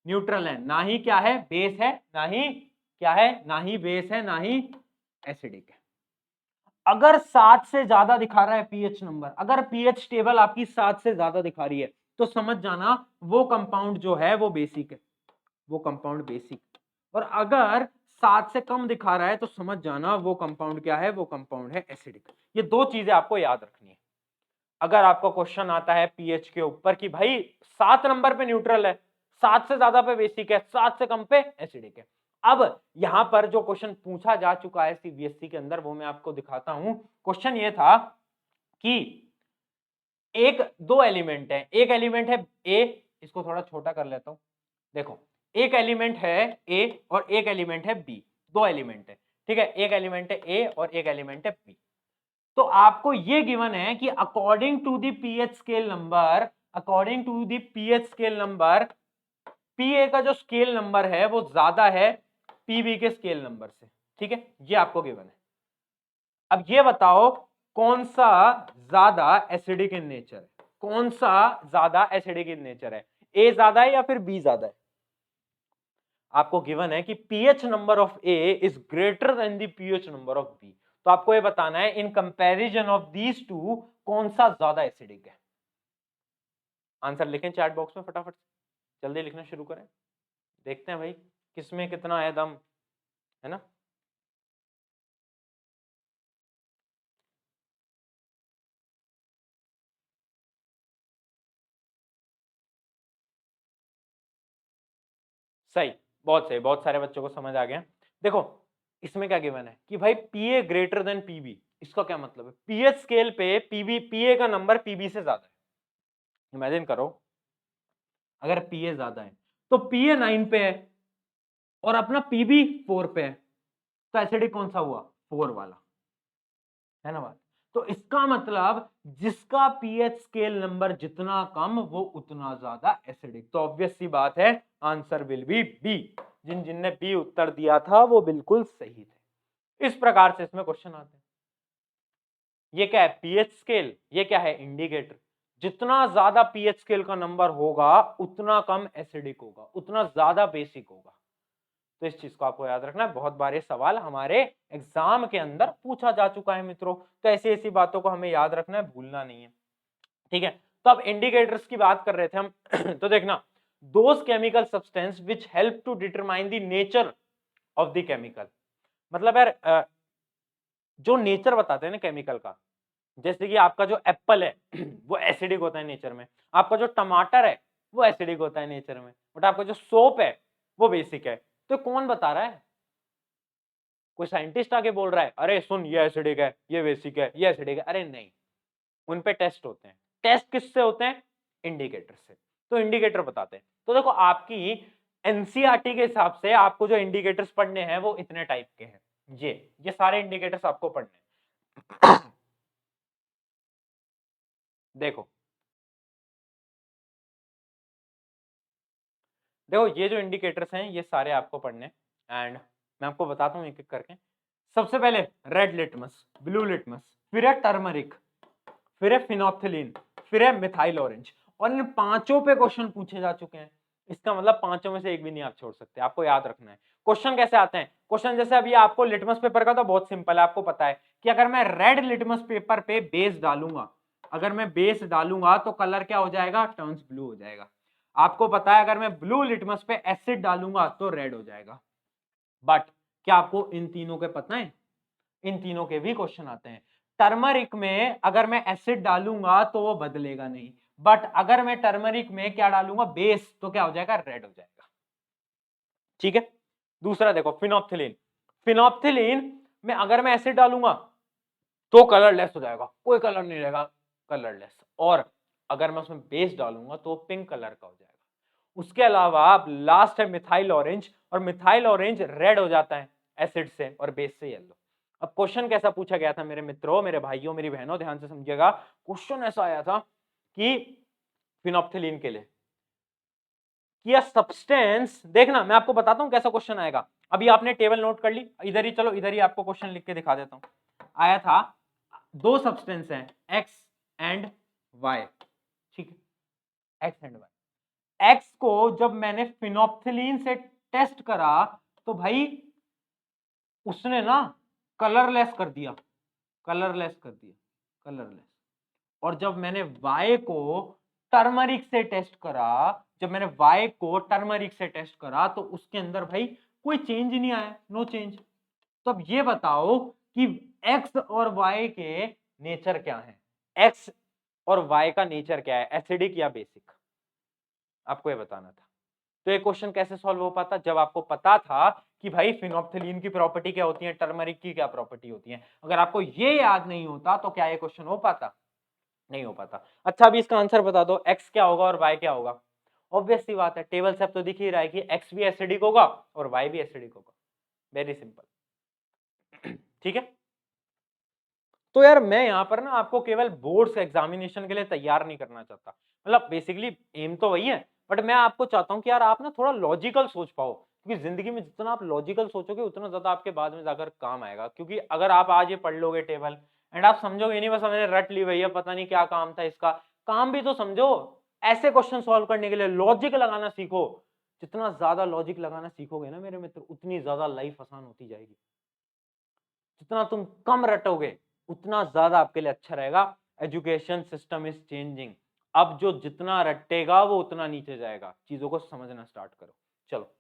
S1: न्यूट्रल है, ना ही क्या है बेस है, ना ही क्या है, ना ही बेस है, ना ही एसिडिक है। अगर 7 से ज्यादा दिखा रहा है पीएच नंबर, अगर पीएच टेबल आपकी 7 से ज्यादा दिखा रही है तो समझ जाना वो कंपाउंड जो है वो बेसिक है, वो कंपाउंड बेसिक। और अगर 7 से कम दिखा रहा है तो समझ जाना वो कंपाउंड क्या है, वो कंपाउंड है एसिडिक। ये दो चीजें आपको याद रखनी है। अगर आपको क्वेश्चन आता है पीएच के ऊपर कि भाई 7 नंबर पे न्यूट्रल है, 7 से ज्यादा पे बेसिक है, 7 से कम पे एसिडिक है। अब यहां पर जो क्वेश्चन पूछा जा चुका है सीबीएसई के अंदर वो मैं आपको दिखाता हूं। क्वेश्चन ये था कि एक दो एलिमेंट है, एक एलिमेंट है ए, इसको थोड़ा छोटा कर लेता हूं। देखो एक एलिमेंट है ए और एक एलिमेंट है बी, दो एलिमेंट है, ठीक है, एक एलिमेंट है ए और एक एलिमेंट है बी। तो आपको ये गिवन है कि according to the pH scale number, according to the pH scale number, पीए का जो स्केल नंबर है वो ज्यादा है पीबी के स्केल नंबर से, ठीक है, ये आपको गिवन है। अब ये बताओ कौन सा ज्यादा एसिडिक इन नेचर है, कौन सा ज्यादा एसिडिक इन नेचर है, ए ज्यादा है या फिर बी ज्यादा है। आपको गिवन है कि pH number of A is greater than the pH number of B, तो आपको ये बताना है in comparison of these two कौन सा ज्यादा एसिडिक है। आंसर लिखें चैट बॉक्स में फटाफट, जल्दी लिखना शुरू करें, देखते हैं भाई किसमें कितना है दम, है ना। सही, बहुत सही, बहुत सारे बच्चों को समझ आ गया। देखो इसमें क्या गिवन है कि भाई पीए ग्रेटर देन पीबी, इसका क्या मतलब है, पीएच स्केल पे पीबी, पीए का नंबर पीबी से ज्यादा है। इमेजिन करो अगर पीए ज्यादा है तो पीए 9 पे है और अपना पीबी 4 पे है, तो एसिडिक कौन सा हुआ, 4 वाला, है ना बात। तो इसका मतलब जिसका पीएच स्केल नंबर जितना कम वो उतना ज्यादा एसिडिक, तो ऑब्वियस सी बात है आंसर विल बी बी। जिन जिनने बी उत्तर दिया था वो बिल्कुल सही थे। इस प्रकार से इसमें क्वेश्चन आते हैं। ये क्या है पीएच स्केल, ये क्या है इंडिकेटर। जितना ज्यादा पीएच स्केल का नंबर होगा उतना कम एसिडिक होगा, उतना ज्यादा बेसिक होगा। तो इस चीज को आपको याद रखना है, बहुत बार ये सवाल हमारे एग्जाम के अंदर पूछा जा चुका है मित्रों, तो ऐसी ऐसी बातों को हमें याद रखना है, भूलना नहीं है, ठीक है। तो अब इंडिकेटर्स की बात कर रहे थे हम तो देखना those chemical substance which help to determine the nature of the chemical, मतलब यार जो नेचर बताते हैं ना केमिकल का, जैसे कि आपका जो एप्पल है वो एसिडिक होता है नेचर में, आपका जो टमाटर है वो एसिडिक होता है नेचर में, बट आपका जो सोप है वो बेसिक है। तो कौन बता रहा है, कोई साइंटिस्ट आके बोल रहा है अरे सुन ये एसिडिक है, ये बेसिक है, ये एसिडिक है, अरे नहीं, उन पे टेस्ट होते हैं। टेस्ट किससे होते हैं, इंडिकेटर से। तो इंडिकेटर बताते हैं। तो देखो आपकी एनसीईआरटी के हिसाब से आपको जो इंडिकेटर्स पढ़ने हैं वो इतने टाइप के हैं, ये सारे इंडिकेटर्स आपको पढ़ने हैं। देखो देखो ये जो इंडिकेटर्स हैं ये सारे आपको पढ़ने, एंड मैं आपको बताता हूँ एक एक करके। सबसे पहले रेड लिटमस, ब्लू लिटमस, फिर है टर्मरिक, फिर है फिनोप्थिलीन, फिर है मिथाइल ऑरेंज, और इन पांचों पे क्वेश्चन पूछे जा चुके हैं। इसका मतलब पांचों में से एक भी नहीं आप छोड़ सकते, आपको याद रखना है। क्वेश्चन कैसे आते हैं, क्वेश्चन जैसे अभी आपको लिटमस पेपर का तो बहुत सिंपल है, आपको पता है कि अगर मैं रेड लिटमस पेपर पे बेस डालूंगा, अगर मैं बेस डालूंगा तो कलर क्या हो जाएगा, टर्न्स ब्लू हो जाएगा। आपको पता है अगर मैं ब्लू लिटमस पे एसिड डालूंगा तो रेड हो जाएगा। बट क्या आपको इन तीनों के पता है, इन तीनों के भी क्वेश्चन आते हैं। टर्मरिक में अगर मैं एसिड डालूंगा तो वो बदलेगा नहीं, बट अगर मैं टर्मरिक में क्या डालूंगा, बेस, तो क्या हो जाएगा, रेड हो जाएगा, ठीक है। दूसरा देखो फिनोप्थिलीन, फिनोप्थिलीन में अगर मैं एसिड डालूंगा तो कलरलेस हो जाएगा, कोई कलर नहीं रहेगा, कलरलेस। और अगर मैं उसमें बेस डालूंगा तो पिंक कलर का हो जाएगा। उसके अलावा आप लास्ट है मिथाइल ऑरेंज, और मिथाइल ऑरेंज रेड हो जाता है एसिड से और बेस से येलो। अब क्वेश्चन कैसा पूछा गया था मेरे मित्रों, मेरे भाइयों, मेरी बहनों, ध्यान से समझिएगा। क्वेश्चन ऐसा आया था कि फिनोप्थिलीन के लिए कि सब्सटेंस, देखना मैं आपको बताता हूं कैसा क्वेश्चन आएगा। अभी आपने टेबल नोट कर ली, इधर ही चलो, इधर ही आपको क्वेश्चन लिख के दिखा देता हूं। आया था दो सब्सटेंस हैं एक्स एंड वाई, ठीक है, एक्स एंड वाई। एक्स को जब मैंने फिनोप्थिलीन से टेस्ट करा तो भाई उसने ना कलरलेस कर दिया, कलरलेस कर दिया, कलरलेस। और जब मैंने वाई को टर्मरिक से टेस्ट करा, जब मैंने वाई को टर्मरिक से टेस्ट करा तो उसके अंदर भाई कोई चेंज ही नहीं आया, नो चेंज। तो अब ये बताओ कि एक्स और वाई के नेचर क्या है, एक्स और वाई का नेचर क्या है, एसिडिक या बेसिक, आपको ये बताना था। तो ये क्वेश्चन कैसे सॉल्व हो पाता, जब आपको पता था कि भाई फिनोप्थिलीन की प्रॉपर्टी क्या होती है, टर्मरिक की क्या प्रॉपर्टी होती है। अगर आपको ये याद नहीं होता तो क्या ये क्वेश्चन हो पाता, नहीं हो पाता। अच्छा अभी इसका आंसर बता दो, एक्स क्या होगा और वाई क्या होगा। ऑब्वियस सी बात है, टेबल से अब तो दिख ही रहा है कि एक्स भी एसिडिक होगा और वाई भी एसिडिक होगा, वेरी सिंपल। ठीक है, तो यार मैं यहां पर ना आपको केवल बोर्ड्स एग्जामिनेशन के लिए तैयार नहीं करना चाहता, मतलब बेसिकली एम तो वही है, बट मैं आपको चाहता हूं कि यार आप ना थोड़ा लॉजिकल सोच पाओ, क्योंकि जिंदगी में जितना आप लॉजिकल सोचोगे उतना ज्यादा आपके बाद में जाकर काम आएगा। क्योंकि अगर आप आज ये पढ़ लोगे टेबल एंड आप समझोगे नहीं बस मैंने रट ली भैया पता नहीं क्या काम था इसका, काम भी तो समझो। ऐसे क्वेश्चन सॉल्व करने के लिए लॉजिक लगाना सीखो, जितना ज्यादा लॉजिक लगाना सीखोगे ना मेरे मित्र उतनी ज्यादा लाइफ आसान होती जाएगी। जितना तुम कम रटोगे उतना ज्यादा आपके लिए अच्छा रहेगा। एजुकेशन सिस्टम इज चेंजिंग, अब जो जितना रटेगा वो उतना नीचे जाएगा, चीजों को समझना स्टार्ट करो। चलो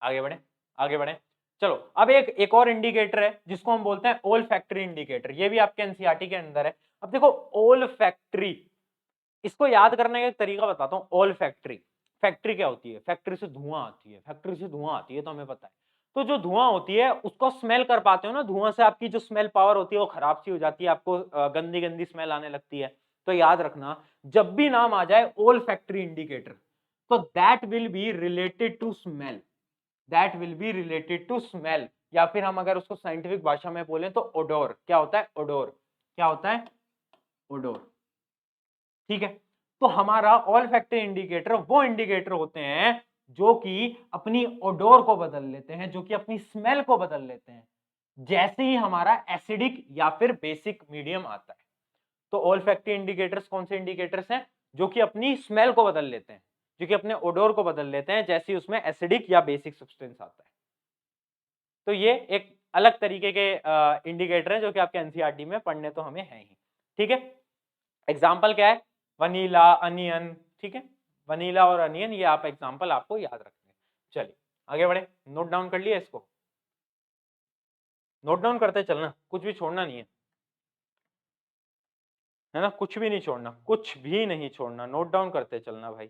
S1: आगे बढ़े, आगे बढ़े। चलो अब एक और इंडिकेटर है जिसको हम बोलते हैं ओल फैक्ट्री इंडिकेटर, ये भी आपके एनसीईआरटी के अंदर है। अब देखो ओल फैक्ट्री, इसको याद करने का एक तरीका बताता हूँ। ओल फैक्ट्री, फैक्ट्री क्या होती है, फैक्ट्री से धुआं आती है, फैक्ट्री से धुआं आती है तो हमें पता है। तो जो धुआं होती है उसको स्मेल कर पाते हो ना, धुआं से आपकी जो स्मेल पावर होती है वो खराब सी हो जाती है, आपको गंदी गंदी स्मेल आने लगती है। तो याद रखना जब भी नाम आ जाए ओल फैक्ट्री इंडिकेटर तो that will be related to smell, that will be related to smell, या फिर हम अगर उसको साइंटिफिक भाषा में बोलें तो ओडोर। क्या होता है ओडोर, क्या होता है ओडोर, ठीक है। तो हमारा ऑल फैक्टर इंडिकेटर वो इंडिकेटर होते हैं जो कि अपनी ओडोर को बदल लेते हैं, जो कि अपनी स्मेल को बदल लेते हैं जैसे ही हमारा एसिडिक या फिर बेसिक मीडियम आता है। तो ऑल फैक्टर इंडिकेटर्स कौन से इंडिकेटर्स हैं, जो कि अपनी स्मेल को बदल लेते हैं, जो कि अपने ओडोर को बदल लेते हैं जैसे ही उसमें एसिडिक या बेसिक सब्सटेंस आता है। तो ये एक अलग तरीके के इंडिकेटर हैं जो कि आपके एनसीईआरटी में पढ़ने तो हमें है ही, ठीक है। एग्जाम्पल क्या है, वनीला, अनियन, ठीक है, वनीला और अनियन, ये आप एग्जाम्पल आपको याद रखने। चलिए आगे बढ़े, नोट डाउन कर लिया इसको, नोट डाउन करते चलना, कुछ भी छोड़ना नहीं है ना, कुछ भी नहीं छोड़ना, कुछ भी नहीं छोड़ना, नोट डाउन करते चलना भाई।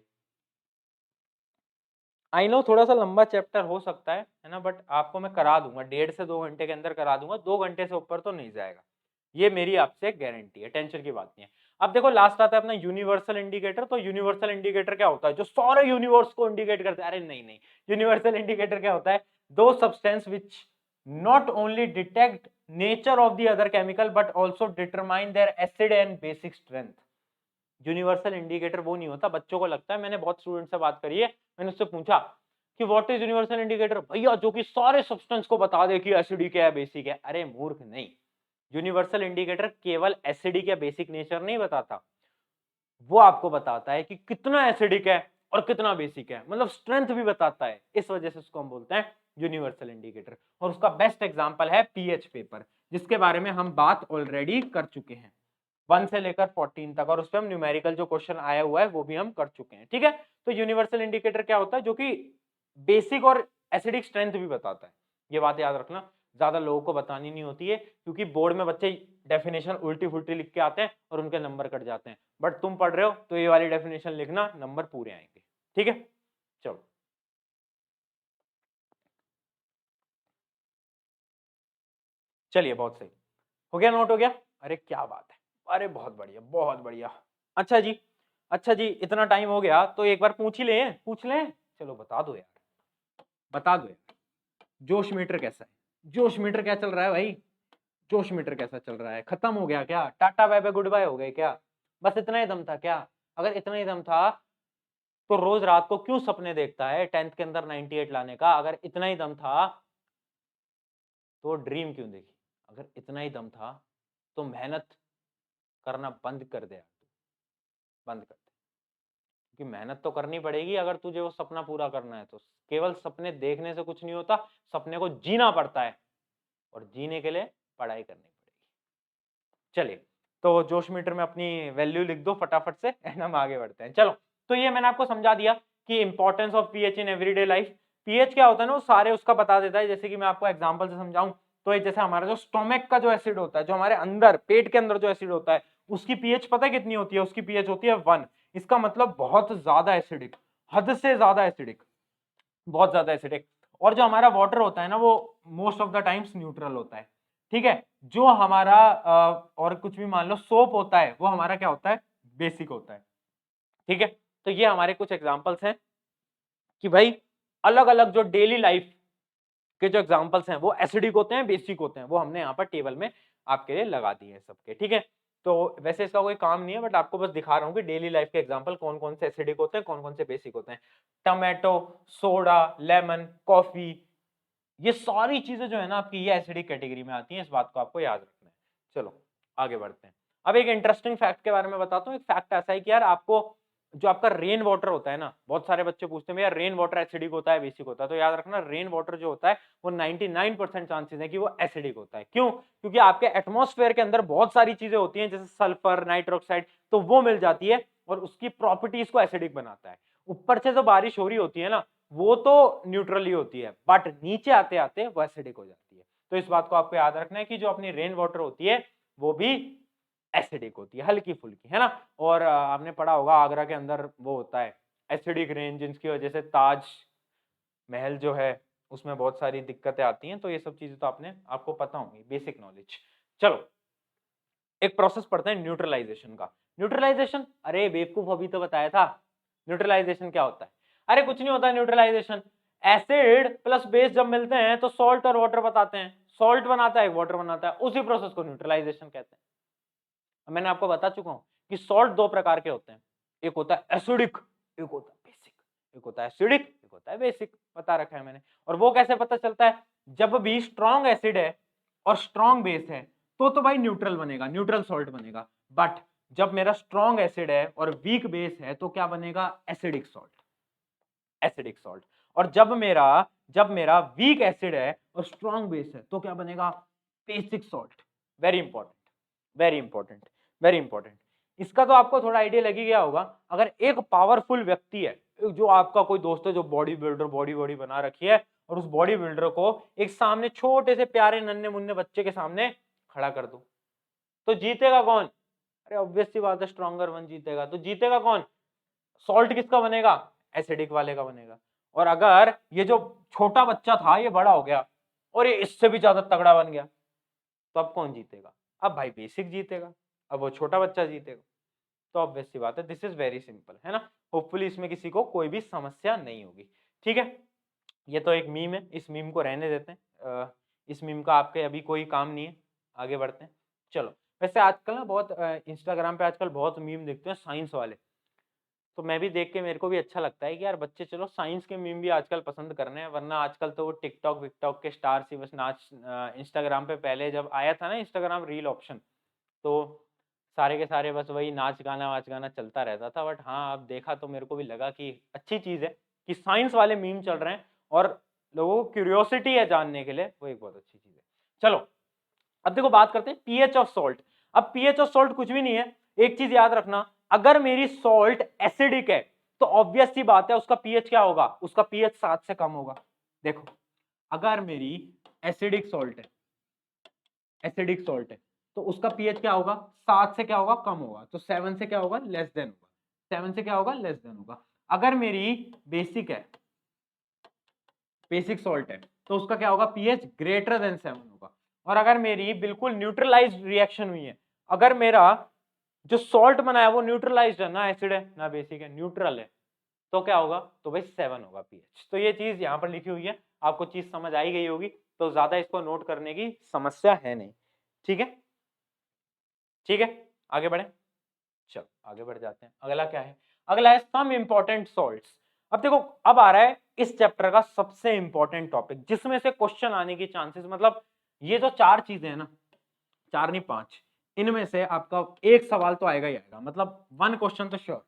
S1: आई नो थोड़ा सा लंबा चैप्टर हो सकता है ना, बट आपको मैं करा दूंगा, 1.5 से 2 घंटे के अंदर करा दूंगा, 2 घंटे से ऊपर तो नहीं जाएगा, ये मेरी आपसे गारंटी है, टेंशन की बात नहीं है। अब देखो लास्ट आता है अपना यूनिवर्सल इंडिकेटर। तो यूनिवर्सल इंडिकेटर क्या होता है, जो सारे यूनिवर्स को इंडिकेट करता है। अरे नहीं नहीं, यूनिवर्सल इंडिकेटर क्या होता है, दो substance which not only detect nature of the other chemical but also determine there acid and basic strength. Universal indicator वो नहीं होता, बच्चों को लगता है, मैंने बहुत स्टूडेंट से बात करी है, मैंने उससे पूछा कि व्हाट इज यूनिवर्सल इंडिकेटर, भैया जो कि सारे सब्सटेंस को बता दे कि एसिडिक है बेसिक है। अरे मूर्ख नहीं, यूनिवर्सल इंडिकेटर केवल एसिडिक या बेसिक नेचर नहीं बताता, वो आपको बताता है कि कितना एसिडिक है और कितना बेसिक है, मतलब स्ट्रेंथ भी बताता है। इस वजह से उसको हम बोलते हैं यूनिवर्सल इंडिकेटर। और उसका बेस्ट एग्जांपल है पीएच पेपर, जिसके बारे में हम बात ऑलरेडी कर चुके हैं 1 से लेकर 14 तक, और उस पर हम न्यूमेरिकल जो क्वेश्चन आया हुआ है वो भी हम कर चुके हैं, ठीक है। तो यूनिवर्सल इंडिकेटर क्या होता है, जो कि बेसिक और एसिडिक स्ट्रेंथ भी बताता है। ये बात याद रखना, ज्यादा लोगों को बतानी नहीं होती है, क्योंकि बोर्ड में बच्चे डेफिनेशन उल्टी फुल्टी लिख के आते हैं और उनके नंबर कट जाते हैं। बट तुम पढ़ रहे हो तो ये वाली डेफिनेशन लिखना, नंबर पूरे आएंगे, ठीक है। चलो चलिए, बहुत सही हो गया, नोट हो गया, अरे क्या बात है, अरे बहुत बढ़िया बहुत बढ़िया। अच्छा जी, अच्छा जी, इतना टाइम हो गया तो एक बार पूछ ही ले, पूछ लें, चलो बता दो यार, बता दो यार, जोश मीटर कैसा है, जोश मीटर क्या चल रहा है भाई। जोश मीटर कैसा चल रहा है, खत्म हो गया क्या, tata bye bye goodbye हो गए क्या, बस इतना ही दम था क्या? अगर इतना ही दम था तो रोज रात को क्यों सपने देखता है 10th के अंदर 98 लाने का? अगर इतना ही दम था तो ड्रीम क्यों देखी? अगर इतना ही दम था तो मेहनत करना बंद कर दे, बंद कर दे, क्योंकि मेहनत तो करनी पड़ेगी अगर तुझे वो सपना पूरा करना है तो। केवल सपने देखने से कुछ नहीं होता, सपने को जीना पड़ता है और जीने के लिए पढ़ाई करनी पड़ेगी। चलिए, तो जोश मीटर में अपनी वैल्यू लिख दो फटाफट से एंड हम आगे बढ़ते हैं। चलो, तो ये मैंने आपको समझा दिया कि importance of pH in everyday life. PH क्या होता है ना, वो सारे उसका बता देता है। जैसे कि मैं आपको एग्जांपल से समझाऊं तो ये जैसे हमारा जो स्टोमक का जो एसिड होता है, जो हमारे अंदर पेट के अंदर जो एसिड होता है, उसकी पीएच पता है कितनी होती है? उसकी पीएच होती है 1। इसका मतलब बहुत ज्यादा एसिडिक, हद से ज्यादा एसिडिक, बहुत ज्यादा एसिडिक। और जो हमारा वाटर होता है ना, वो most of the times neutral होता है। ठीक है, जो हमारा और कुछ भी मान लो सोप होता है, वो हमारा क्या होता है? बेसिक होता है। ठीक है, तो ये हमारे कुछ एग्जांपल्स हैं कि भाई अलग अलग जो डेली लाइफ के जो एग्जांपल्स हैं वो एसिडिक होते हैं, बेसिक होते हैं, वो हमने यहाँ पर टेबल में आपके लिए लगा दिए हैं सबके। ठीक है, तो वैसे इसका कोई काम नहीं है, बट आपको बस दिखा रहा हूँ कि डेली लाइफ के एग्जांपल कौन कौन से एसिडिक होते हैं, कौन कौन से बेसिक होते हैं। टमाटो, सोडा, लेमन, कॉफी, ये सारी चीजें जो है ना आपकी, ये एसिडिक कैटेगरी में आती हैं। इस बात को आपको याद रखना है। चलो आगे बढ़ते हैं। अब एक इंटरेस्टिंग फैक्ट के बारे में बताता हूँ। एक फैक्ट ऐसा है कि यार आपको जो आपका रेन वाटर होता है ना, बहुत सारे बच्चे पूछते हैं यार रेन वाटर एसिडिक होता है बेसिक होता है? तो याद रखना, रेन वाटर जो होता है वो 99% चांसेस है कि वो एसिडिक होता है। क्यों? क्योंकि आपके एटमॉस्फेयर के अंदर बहुत सारी चीजें होती हैं, जैसे सल्फर, नाइट्रोक्साइड, तो वो मिल जाती है और उसकी प्रॉपर्टीज को एसिडिक बनाता है। ऊपर से जो बारिश हो रही होती है ना, वो तो न्यूट्रल ही होती है, बट नीचे आते आते वो एसिडिक हो जाती है। तो इस बात को आपको याद रखना है कि जो अपनी रेन वाटर होती है वो भी एसिडिक होती है, हल्की फुल्की, है ना। और आपने पढ़ा होगा आगरा के अंदर वो होता है एसिडिक रेन, जिसकी वजह से ताज महल जो है उसमें बहुत सारी दिक्कतें आती हैं। तो ये सब चीजें तो आपको पता होंगी, बेसिक नॉलेज। चलो, एक प्रोसेस पढ़ते हैं न्यूट्रलाइजेशन का। न्यूट्रलाइजेशन, अरे बेवकूफ, अभी तो बताया था। न्यूट्रलाइजेशन क्या होता है? अरे कुछ नहीं होता न्यूट्रलाइजेशन। एसिड प्लस बेस जब मिलते हैं तो सॉल्ट और वाटर बताते हैं, सॉल्ट बनाता है, वाटर बनाता है, उसी प्रोसेस को न्यूट्रलाइजेशन कहते हैं। मैंने आपको बता चुका हूं कि सॉल्ट दो प्रकार के होते हैं, एक होता है एसिडिक, एक होता है बेसिक। एक होता है एसिडिक, एक होता है बेसिक, बता रखा है मैंने। और वो कैसे पता चलता है? जब भी स्ट्रॉन्ग एसिड है और स्ट्रॉन्ग बेस है तो भाई न्यूट्रल बनेगा, न्यूट्रल सॉल्ट बनेगा। बट जब मेरा स्ट्रॉन्ग एसिड है और वीक बेस है तो क्या बनेगा? Acidic salt, acidic salt. और जब मेरा वीक एसिड है और स्ट्रॉन्ग बेस है तो क्या बनेगा? Basic salt. Very important, very important, very important. इसका तो आपको थोड़ा आइडिया लग ही गया होगा। अगर एक पावरफुल व्यक्ति है, जो आपका कोई दोस्त है जो बॉडी बिल्डर, बॉडी बॉडी बना रखी है, और उस बॉडी बिल्डर को एक सामने छोटे से प्यारे नन्हे मुन्ने बच्चे के सामने खड़ा कर दो, तो जीतेगा कौन? अरे ऑब्वियस सी बात है, स्ट्रॉन्गर वन जीतेगा। तो जीतेगा कौन? सॉल्ट किसका बनेगा? एसिडिक वाले का बनेगा। और अगर ये जो छोटा बच्चा था ये बड़ा हो गया और ये इससे भी ज्यादा तगड़ा बन गया, तो अब कौन जीतेगा? अब भाई बेसिक जीतेगा, अब वो छोटा बच्चा जीतेगा। तो ऑब्वियस सी बात है, दिस इज वेरी सिंपल, है ना। होपफुली इसमें किसी को कोई भी समस्या नहीं होगी। ठीक है, ये तो एक मीम है, इस मीम को रहने देते हैं। इस मीम का आपके अभी कोई काम नहीं है, आगे बढ़ते हैं। चलो, वैसे आजकल ना बहुत इंस्टाग्राम पे आजकल बहुत मीम देखते हैं साइंस वाले, तो मैं भी देख के मेरे को भी अच्छा लगता है कि यार बच्चे चलो साइंस के मीम भी आजकल पसंद कर रहे हैं। वरना आजकल तो वो टिकटॉक विकटॉक के स्टार्स ही बस नाच, इंस्टाग्राम पे पहले जब आया था ना इंस्टाग्राम रील ऑप्शन, तो सारे के सारे बस वही नाच गाना वाच गाना चलता रहता था। बट हाँ, अब देखा तो मेरे को भी लगा कि अच्छी चीज है कि साइंस वाले मीम चल रहे हैं और लोगों को क्यूरियोसिटी है जानने के लिए, वो एक बहुत अच्छी चीज है। चलो, अब देखो बात करते हैं पीएच ऑफ सॉल्ट। अब पीएच ऑफ सॉल्ट कुछ भी नहीं है, एक चीज याद रखना, अगर मेरी सॉल्ट एसिडिक है तो ऑब्वियस सी बात है उसका पीएच क्या होगा? उसका पीएच 7 से कम होगा। देखो, अगर मेरी एसिडिक सॉल्ट है, एसिडिक सॉल्ट है, तो उसका पीएच क्या होगा? 7 से क्या होगा? कम होगा। तो 7 से क्या होगा? लेस देन होगा। 7 से क्या होगा? लेस देन होगा। अगर मेरी बेसिक है, बेसिक सॉल्ट है, तो उसका क्या होगा? पीएच ग्रेटर देन 7 होगा। और अगर मेरी बिल्कुल न्यूट्रलाइज्ड रिएक्शन हुई है, अगर मेरा जो सॉल्ट बना है वो न्यूट्रलाइज्ड है, ना एसिड है ना बेसिक है, न्यूट्रल है, तो क्या होगा? तो भाई 7 होगा पीएच। तो ये चीज यहाँ पर लिखी हुई है, आपको चीज समझ आई गई होगी, तो ज्यादा इसको नोट करने की समस्या है नहीं। ठीक है, ठीक है, आगे बढ़े, चलो आगे बढ़ जाते हैं। अगला क्या है, अगला है सम इंपॉर्टेंट सॉल्ट्स। अब देखो, अब आ रहा है इस चैप्टर का सबसे इंपॉर्टेंट टॉपिक, जिसमें से क्वेश्चन आने की चांसेस, मतलब ये जो चार चीजें हैं ना, चार नहीं पांच, इनमें से आपका एक सवाल तो आएगा ही आएगा, मतलब वन क्वेश्चन तो श्योर,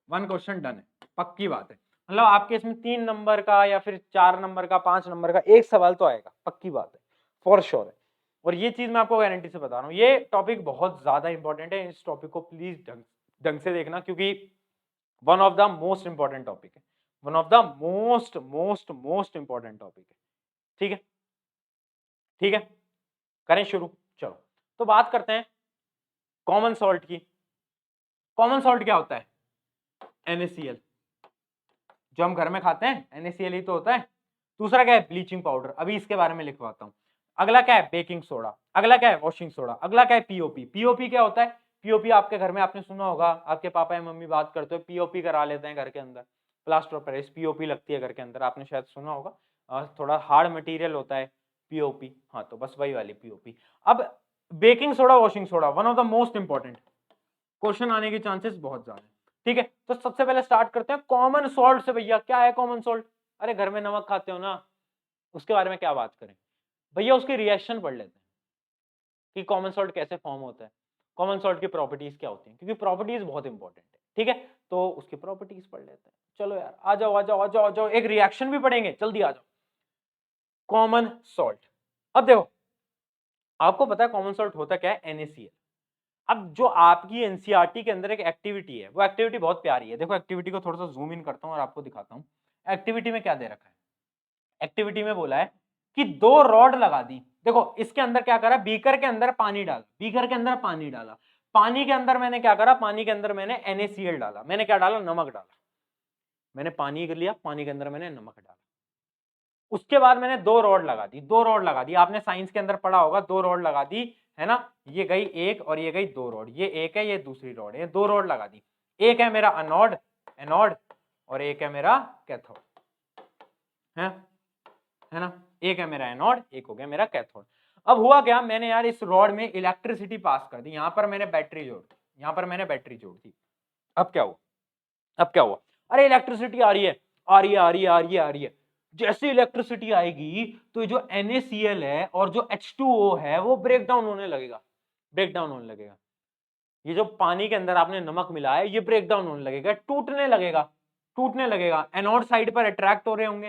S1: वन क्वेश्चन डन है, पक्की बात है। मतलब आपके इसमें 3 नंबर का या फिर 4 नंबर का, 5 नंबर का एक सवाल तो आएगा, पक्की बात है, फॉर श्योर है। और ये चीज मैं आपको गारंटी से बता रहा हूँ, ये टॉपिक बहुत ज्यादा इंपॉर्टेंट है। इस टॉपिक को प्लीज ढंग से देखना, क्योंकि one of the most important topic है, one of the most most most important topic है। ठीक है, ठीक है, करें शुरू, चलो। तो बात करते हैं कॉमन सॉल्ट की। कॉमन सॉल्ट क्या होता है? NaCl, जो हम घर में खाते हैं NaCl ही तो होता है। दूसरा क्या है? ब्लीचिंग पाउडर, अभी इसके बारे में लिखवाता हूं। अगला क्या है? Baking soda. अगला क्या है? Washing soda. अगला क्या है? पीओपी। पीओपी क्या होता है? पीओपी आपके घर में आपने सुना होगा, आपके पापा या मम्मी बात करते हो, पीओपी करा लेते हैं घर के अंदर, प्लास्टर ऑफ पेरिस, पीओपी लगती है घर के अंदर, आपने शायद सुना होगा। थोड़ा हार्ड मटेरियल होता है पीओपी, हाँ, तो बस वही वाली पीओपी। अब baking soda, washing soda, one of the most important, question आने के चांसेस बहुत ज्यादा है। ठीक है, तो सबसे पहले स्टार्ट करते हैं कॉमन सॉल्ट से। भैया क्या है कॉमन सॉल्ट? अरे घर में नमक खाते हो ना, उसके बारे में क्या बात करें भैया, उसकी रिएक्शन पढ़ लेते हैं कि कॉमन सॉल्ट कैसे फॉर्म होता है, कॉमन सॉल्ट की प्रॉपर्टीज क्या होती हैं, क्योंकि प्रॉपर्टीज बहुत इंपॉर्टेंट है। ठीक है, तो उसकी प्रॉपर्टीज पढ़ लेते हैं। चलो यार, आ जाओ आ जाओ आ जाओ आ जाओ, एक रिएक्शन भी पढ़ेंगे, जल्दी आ जाओ। कॉमन सॉल्ट, अब देखो, आपको पता है कॉमन सॉल्ट होता क्या है? NaCl। अब जो आपकी एनसीईआरटी के अंदर एक एक्टिविटी है, वो एक्टिविटी बहुत प्यारी है। देखो एक्टिविटी को थोड़ा सा जूम इन करता हूं और आपको दिखाता हूं। एक्टिविटी में क्या दे रखा है? एक्टिविटी में बोला है कि 2 रॉड लगा दी। देखो इसके अंदर क्या करा, बीकर के अंदर पानी डाला, बीकर के अंदर पानी डाला, पानी के अंदर मैंने क्या करा, पानी के अंदर मैंने NaCl डाला, मैंने क्या डाला? नमक डाला। मैंने पानी कर लिया, पानी के अंदर मैंने नमक डाला। उसके बाद मैंने 2 रॉड लगा दी, 2 रॉड लगा दी, आपने साइंस के अंदर पढ़ा होगा, 2 रॉड लगा दी, है ना? ये गई एक और ये गई 2 रॉड, ये एक है, ये दूसरी रॉड है, 2 रॉड लगा दी। एक है मेरा अनोड, एनोड, और एक है मेरा कैथोड, है ना? एक है मेरा एनोड, एक हो गया मेरा कैथोड। अब हुआ क्या, मैंने यार इस रॉड में इलेक्ट्रिसिटी पास कर दी, यहां पर मैंने बैटरी जोड़ दी, यहां पर मैंने बैटरी जोड़ दी। अब क्या हुआ? अब क्या हुआ? अरे इलेक्ट्रिसिटी आ रही है, आ रही है, आ रही है, आ रही है, आ रही है। जैसे इलेक्ट्रिसिटी आएगी तो ये जो NaCl है और जो H2O है वो ब्रेक डाउन होने लगेगा, ब्रेक डाउन होने लगेगा। ये जो पानी के अंदर आपने नमक मिला है, ये ब्रेक डाउन होने लगेगा, टूटने लगेगा, टूटने लगेगा। एनोड साइड पर अट्रैक्ट हो रहे होंगे,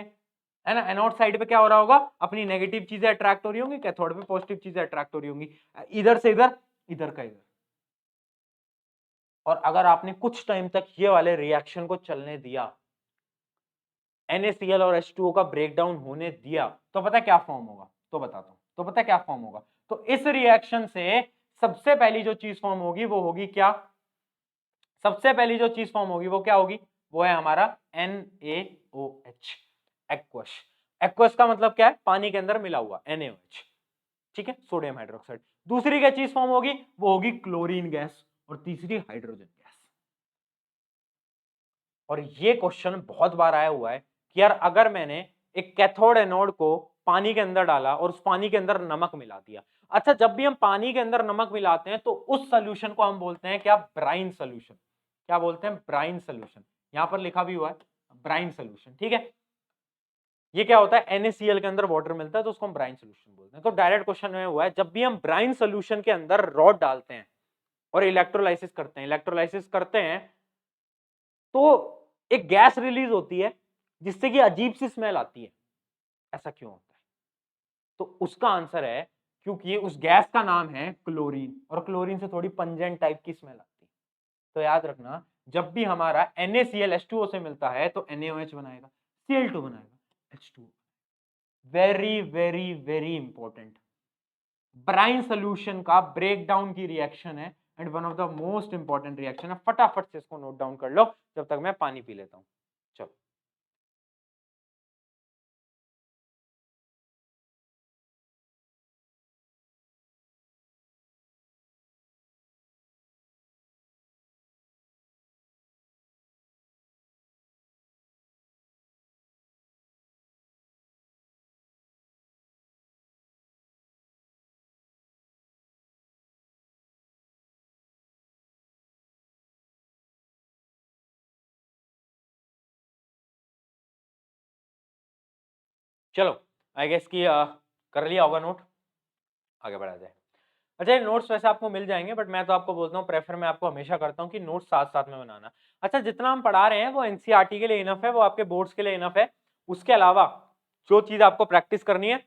S1: है ना? एनोड साइड पे क्या हो रहा होगा? अपनी नेगेटिव चीजें अट्रैक्ट हो रही होंगी, कैथोड पे पॉजिटिव चीजें अट्रैक्ट हो रही होंगी, इधर से इधर, इधर का इधर। और अगर आपने कुछ टाइम तक ये वाले रिएक्शन को चलने दिया, NaCl और H2O का ब्रेकडाउन होने दिया, तो पता क्या फॉर्म होगा? तो बताता हूं, तो पता क्या फॉर्म होगा? तो इस रिएक्शन से सबसे पहली जो चीज फॉर्म होगी वो होगी क्या? सबसे पहली जो चीज फॉर्म होगी वो क्या होगी? वो है हमारा NaOH, एक्वस। एक्वस का मतलब क्या है? पानी के अंदर मिला हुआ NaOH, ठीक है, सोडियम हाइड्रोक्साइड। दूसरी क्या चीज फॉर्म होगी? वो होगी क्लोरीन गैस, और तीसरी हाइड्रोजन गैस। और ये क्वेश्चन बहुत बार आया हुआ है कि यार अगर मैंने एक कैथोड एनोड को पानी के अंदर डाला और उस पानी के अंदर नमक मिला दिया। अच्छा, जब भी हम पानी के अंदर नमक मिलाते हैं तो उस सोल्यूशन को हम बोलते हैं क्या? Brine solution. क्या बोलते हैं? Brine solution. यहां पर लिखा भी हुआ है ब्राइन सोल्यूशन, ठीक है। ये क्या होता है? NaCl के अंदर वाटर मिलता है तो उसको हम ब्राइन सोल्यूशन बोलते हैं। तो डायरेक्ट क्वेश्चन में हुआ है, जब भी हम ब्राइन सोल्यूशन के अंदर रॉड डालते हैं और इलेक्ट्रोलाइसिस करते हैं, इलेक्ट्रोलाइसिस करते हैं, तो एक गैस रिलीज होती है जिससे कि अजीब सी स्मेल आती है। ऐसा क्यों होता है? तो उसका आंसर है क्योंकि उस गैस का नाम है क्लोरीन, और क्लोरीन से थोड़ी पंजेंट टाइप की स्मेल आती है। तो याद रखना, जब भी हमारा NaCl H2O से मिलता है तो NaOH बनाएगा, Cl2 बनाएगा, H2O। Very very very important, brine solution का ब्रेक डाउन की रिएक्शन है, and one of the most important reaction है। फटाफट से इसको नोट डाउन कर लो जब तक मैं पानी पी लेता हूं। चलो। चलो आई गेस कि कर लिया होगा नोट, आगे बढ़ा जाए। अच्छा ये नोट्स वैसे आपको मिल जाएंगे, बट मैं तो आपको बोलता हूँ, प्रेफर मैं आपको हमेशा करता हूँ कि नोट्स साथ साथ में बनाना। अच्छा जितना हम पढ़ा रहे हैं वो एनसीईआरटी के लिए इनफ है, वो आपके बोर्ड्स के लिए इनफ है। उसके अलावा जो चीज आपको प्रैक्टिस करनी है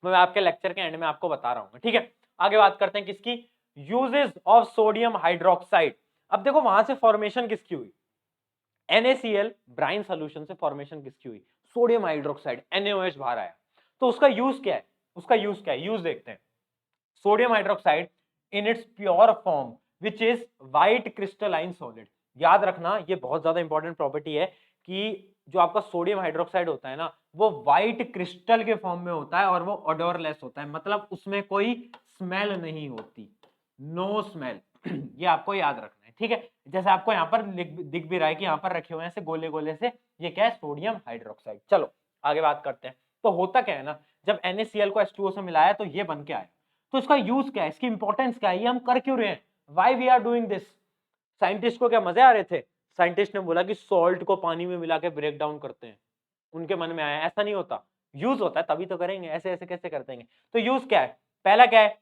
S1: मैं आपके लेक्चर के एंड में आपको बता रहा हूँ, ठीक है। आगे बात करते हैं किसकी, यूजेस ऑफ सोडियम हाइड्रोक्साइड। अब देखो वहां से फॉर्मेशन किसकी हुई, NaCl ब्राइन सोल्यूशन से फॉर्मेशन किसकी हुई, सोडियम हाइड्रोक्साइड NaOH बाहर आया। तो उसका यूज क्या है, उसका यूज क्या है, यूज देखते हैं। Sodium hydroxide in its pure form which is white crystalline solid. याद रखना ये बहुत ज्यादा इंपॉर्टेंट प्रॉपर्टी है कि जो आपका सोडियम हाइड्रोक्साइड होता है ना वो व्हाइट क्रिस्टल के फॉर्म में होता है और वो ओडोरलेस होता है, मतलब उसमें कोई स्मेल नहीं होती, नो स्मेल। ये आपको याद रखना है, ठीक है। जैसे आपको यहाँ पर दिख भी रहा है कि यहाँ पर रखे हुए हैं ऐसे गोले गोले से, ये क्या है, सोडियम हाइड्रोक्साइड। चलो आगे बात करते हैं। तो होता क्या है ना, जब NaCl को H2O से मिलाया तो ये बन के आया। तो इसका यूज क्या है, इसकी इंपॉर्टेंस क्या है, ये हम कर क्यों रहे हैं, why we are doing this. Scientist को क्या मजे आ रहे थे, साइंटिस्ट ने बोला कि सॉल्ट को पानी में मिला के ब्रेक डाउन करते हैं, उनके मन में आया, ऐसा नहीं होता, यूज होता है तभी तो करेंगे, ऐसे ऐसे कैसे कर देंगे। तो यूज क्या है, पहला क्या है,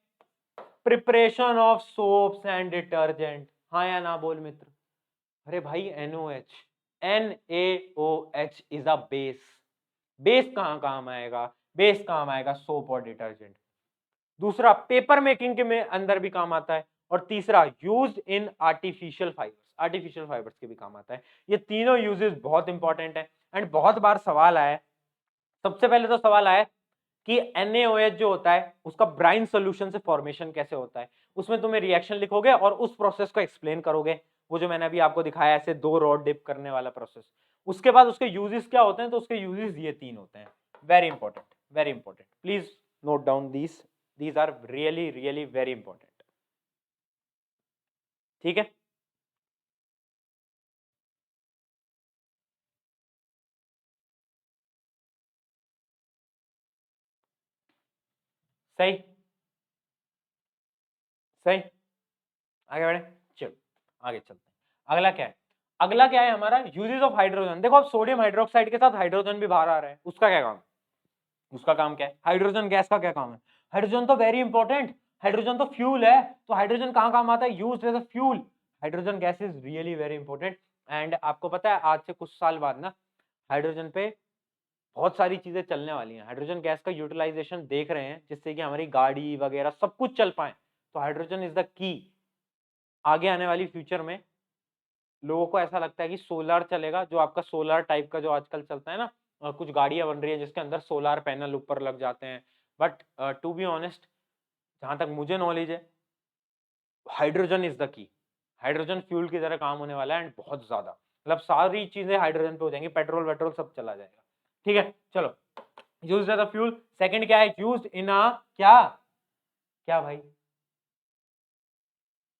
S1: preparation of soaps and detergent. हाँ या ना बोल मित्र, अरे भाई NaOH, NaOH is a base. Base कहां काम आएगा, बेस काम आएगा सोप और डिटर्जेंट। दूसरा पेपर मेकिंग के में अंदर भी काम आता है, और तीसरा use in artificial fibres, artificial fibres के भी काम आता है। ये तीनों यूजेस बहुत इंपॉर्टेंट है एंड बहुत बार सवाल आया है। सबसे पहले तो सवाल आया कि NaOH जो होता है उसका ब्राइन सोल्यूशन से फॉर्मेशन कैसे होता है, उसमें तुम्हें रिएक्शन लिखोगे और उस प्रोसेस को एक्सप्लेन करोगे, वो जो मैंने अभी आपको दिखाया ऐसे 2 रॉड डिप करने वाला प्रोसेस। उसके बाद उसके यूजेस क्या होते हैं, तो उसके यूजेस ये 3 होते हैं। Very important, very important, please note down these are really really very important, ठीक है। सही, सही, आगे बढ़े, चलो आगे चलते हैं। अगला क्या है, अगला क्या है हमारा, यूजेस ऑफ हाइड्रोजन। देखो अब सोडियम हाइड्रोक्साइड के साथ हाइड्रोजन भी बाहर आ रहा है, उसका क्या काम है, उसका काम क्या है, हाइड्रोजन गैस का क्या काम है, हाइड्रोजन तो वेरी इंपॉर्टेंट, हाइड्रोजन तो फ्यूल है, तो हाइड्रोजन कहां काम आता है, used as a fuel. Hydrogen gas is really very important. And आपको पता है आज से कुछ साल बाद ना हाइड्रोजन पे बहुत सारी चीजें चलने वाली हैं, हाइड्रोजन गैस का यूटिलाइजेशन देख रहे हैं जिससे कि हमारी गाड़ी वगैरह सब कुछ चल पाए। तो हाइड्रोजन इज द की। आगे आने वाली फ्यूचर में लोगों को ऐसा लगता है कि सोलर चलेगा, जो आपका सोलर टाइप का जो आजकल चलता है ना, कुछ गाड़ियां बन रही है जिसके अंदर सोलर पैनल ऊपर लग जाते हैं। बट टू बी ऑनेस्ट, जहां तक मुझे नॉलेज है, hydrogen is the key. Hydrogen fuel की तरह काम होने वाला है एंड बहुत ज्यादा, मतलब सारी चीजें हाइड्रोजन पे हो जाएंगी, पेट्रोल वेट्रोल सब चला जाएगा, ठीक है। चलो used as a fuel. Second क्या है, यूज्ड इन अ क्या, क्या भाई,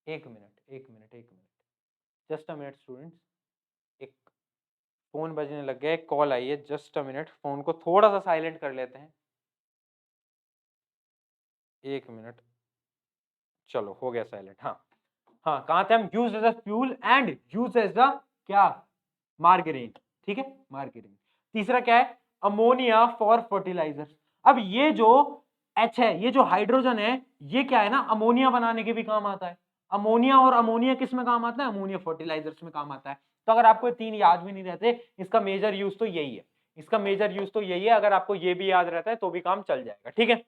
S1: एक मिनट एक मिनट एक minute, just a minute students, एक फोन बजने लग गया, एक कॉल आई है, जस्ट अ मिनट, फोन को थोड़ा सा साइलेंट कर लेते हैं, एक मिनट। चलो हो गया साइलेंट, हाँ। हाँ कहाँ थे हम, use as a fuel and use as a क्या, मार्गरीन, ठीक है, मार्गरीन। तीसरा क्या है, अमोनिया फॉर फर्टिलाइजर। अब ये जो H है, ये जो हाइड्रोजन है, ये क्या है ना, अमोनिया बनाने के भी काम आता है। अमोनिया, और अमोनिया किस में काम आता है, अमोनिया फर्टिलाइजर्स में काम आता है। तो अगर आपको 3 याद भी नहीं रहते, इसका मेजर यूज तो यही है, इसका मेजर यूज तो यही है। अगर आपको ये भी याद रहता है तो भी काम चल जाएगा, ठीक है।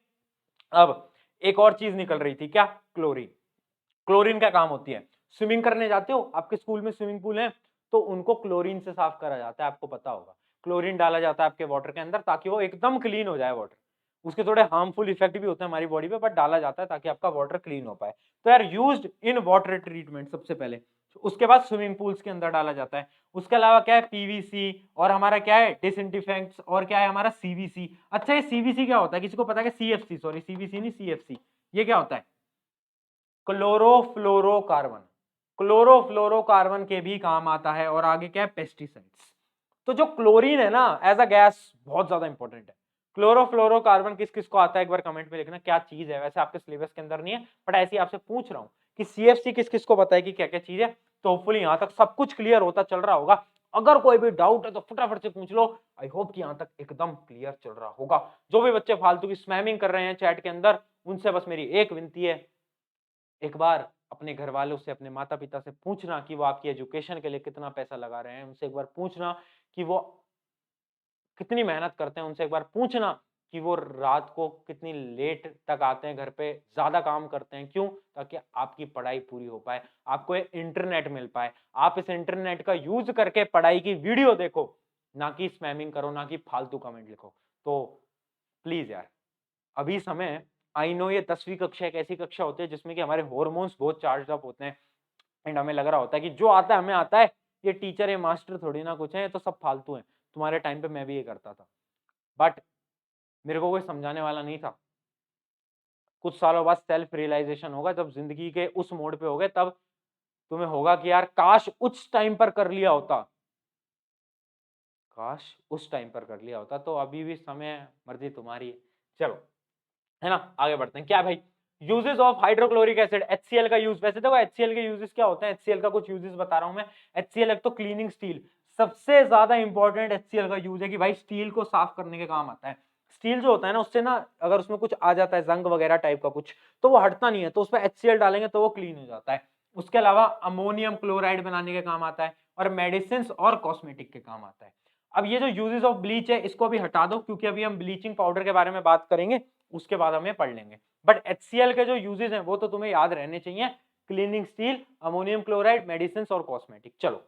S1: अब एक और चीज निकल रही थी, क्या, क्लोरीन। क्लोरीन क्या काम होती है, स्विमिंग करने जाते हो, आपके स्कूल में स्विमिंग पूल है, तो उनको क्लोरीन से साफ करा जाता है, आपको पता होगा। क्लोरीन डाला जाता है आपके वाटर के अंदर ताकि वो एकदम क्लीन हो जाए वाटर। उसके थोड़े हार्मफुल इफेक्ट भी होते हैं हमारी बॉडी पे, बट डाला जाता है ताकि आपका वाटर क्लीन हो पाए। तो यार यूज्ड इन वाटर ट्रीटमेंट सबसे पहले, उसके बाद स्विमिंग पूल्स के अंदर डाला जाता है। उसके अलावा क्या है, PVC, और हमारा क्या है, डिसइंफेक्टेंट्स, और क्या है हमारा CVC। अच्छा ये CVC क्या होता है, किसी को पता है, CFC, सॉरी CVC नहीं CFC, ये क्या होता है, क्लोरोफ्लोरोकार्बन। क्लोरोफ्लोरोकार्बन के भी काम आता है। और आगे क्या है, पेस्टिसाइड्स। तो जो क्लोरीन है ना एज अ गैस बहुत ज्यादा इंपॉर्टेंट है। क्लोरोफ्लोरोकार्बन किस किस को आता है, एक बार कमेंट में लिखना क्या चीज है, वैसे आपके सिलेबस के अंदर नहीं है, बट ऐसे आपसे पूछ रहा हूं कि CFC किस किस को पता है कि क्या क्या चीज है। तो होपफुली यहां तक सब कुछ क्लियर होता चल रहा होगा। अगर कोई भी डाउट है तो फटाफट से पूछ लो। आई होप कि यहाँ तक एकदम क्लियर चल रहा होगा। जो भी बच्चे फालतू की स्पैमिंग कर रहे हैं चैट के अंदर, उनसे बस मेरी एक विनती है, एक बार अपने घर वालों से, अपने माता पिता से पूछना कि वो आपकी एजुकेशन के लिए कितना पैसा लगा रहे हैं। उनसे एक बार पूछना कि वो कितनी मेहनत करते हैं। उनसे एक बार पूछना कि वो रात को कितनी लेट तक आते हैं घर पे, ज्यादा काम करते हैं, क्यों? ताकि आपकी पढ़ाई पूरी हो पाए, आपको इंटरनेट मिल पाए, आप इस इंटरनेट का यूज करके पढ़ाई की वीडियो देखो, ना कि स्पैमिंग करो, ना कि फालतू कमेंट लिखो। तो प्लीज यार, अभी समय, आई नो ये 10वीं कक्षा एक ऐसी कक्षा होती है जिसमें कि हमारे हॉर्मोन्स बहुत चार्ज अप होते हैं एंड हमें लग रहा होता है कि जो आता है हमें आता है, ये टीचर ये मास्टर थोड़ी ना कुछ है, ये तो सब फालतू है। तुम्हारे टाइम पे मैं भी ये करता था, बट मेरे को कोई समझाने वाला नहीं था। कुछ सालों बाद सेल्फ रियलाइजेशन होगा, जब जिंदगी के उस मोड़ पे होगे, तब तुम्हें होगा कि यार काश उस टाइम पर कर लिया होता, काश उस टाइम पर कर लिया होता। तो अभी भी समय, मर्जी तुम्हारी है। चलो, है ना, आगे बढ़ते हैं। क्या भाई, uses of hydrochloric acid, HCl का यूज। वैसे देखो HCl के यूजेस क्या होते हैं, HCl का कुछ यूजेस बता रहा हूं मैं। HCl एक तो क्लीनिंग स्टील, सबसे ज्यादा इंपॉर्टेंट HCl का यूज है कि भाई स्टील को साफ करने के काम आता है। स्टील जो होता है ना, उससे ना अगर उसमें कुछ आ जाता है, जंग वगैरह टाइप का कुछ, तो वो हटता नहीं है, तो उसमें HCl डालेंगे तो वो क्लीन हो जाता है। उसके अलावा अमोनियम क्लोराइड बनाने के काम आता है, और मेडिसिन और कॉस्मेटिक के काम आता है। अब ये जो यूजेस ऑफ ब्लीच है, इसको भी हटा दो, क्योंकि अभी हम ब्लीचिंग पाउडर के बारे में बात करेंगे, उसके बाद हमें पढ़ लेंगे। बट HCl के जो यूजेस हैं वो तो तुम्हें याद रहने चाहिए, cleaning steel, ammonium chloride, medicine और कॉस्मेटिक। चलो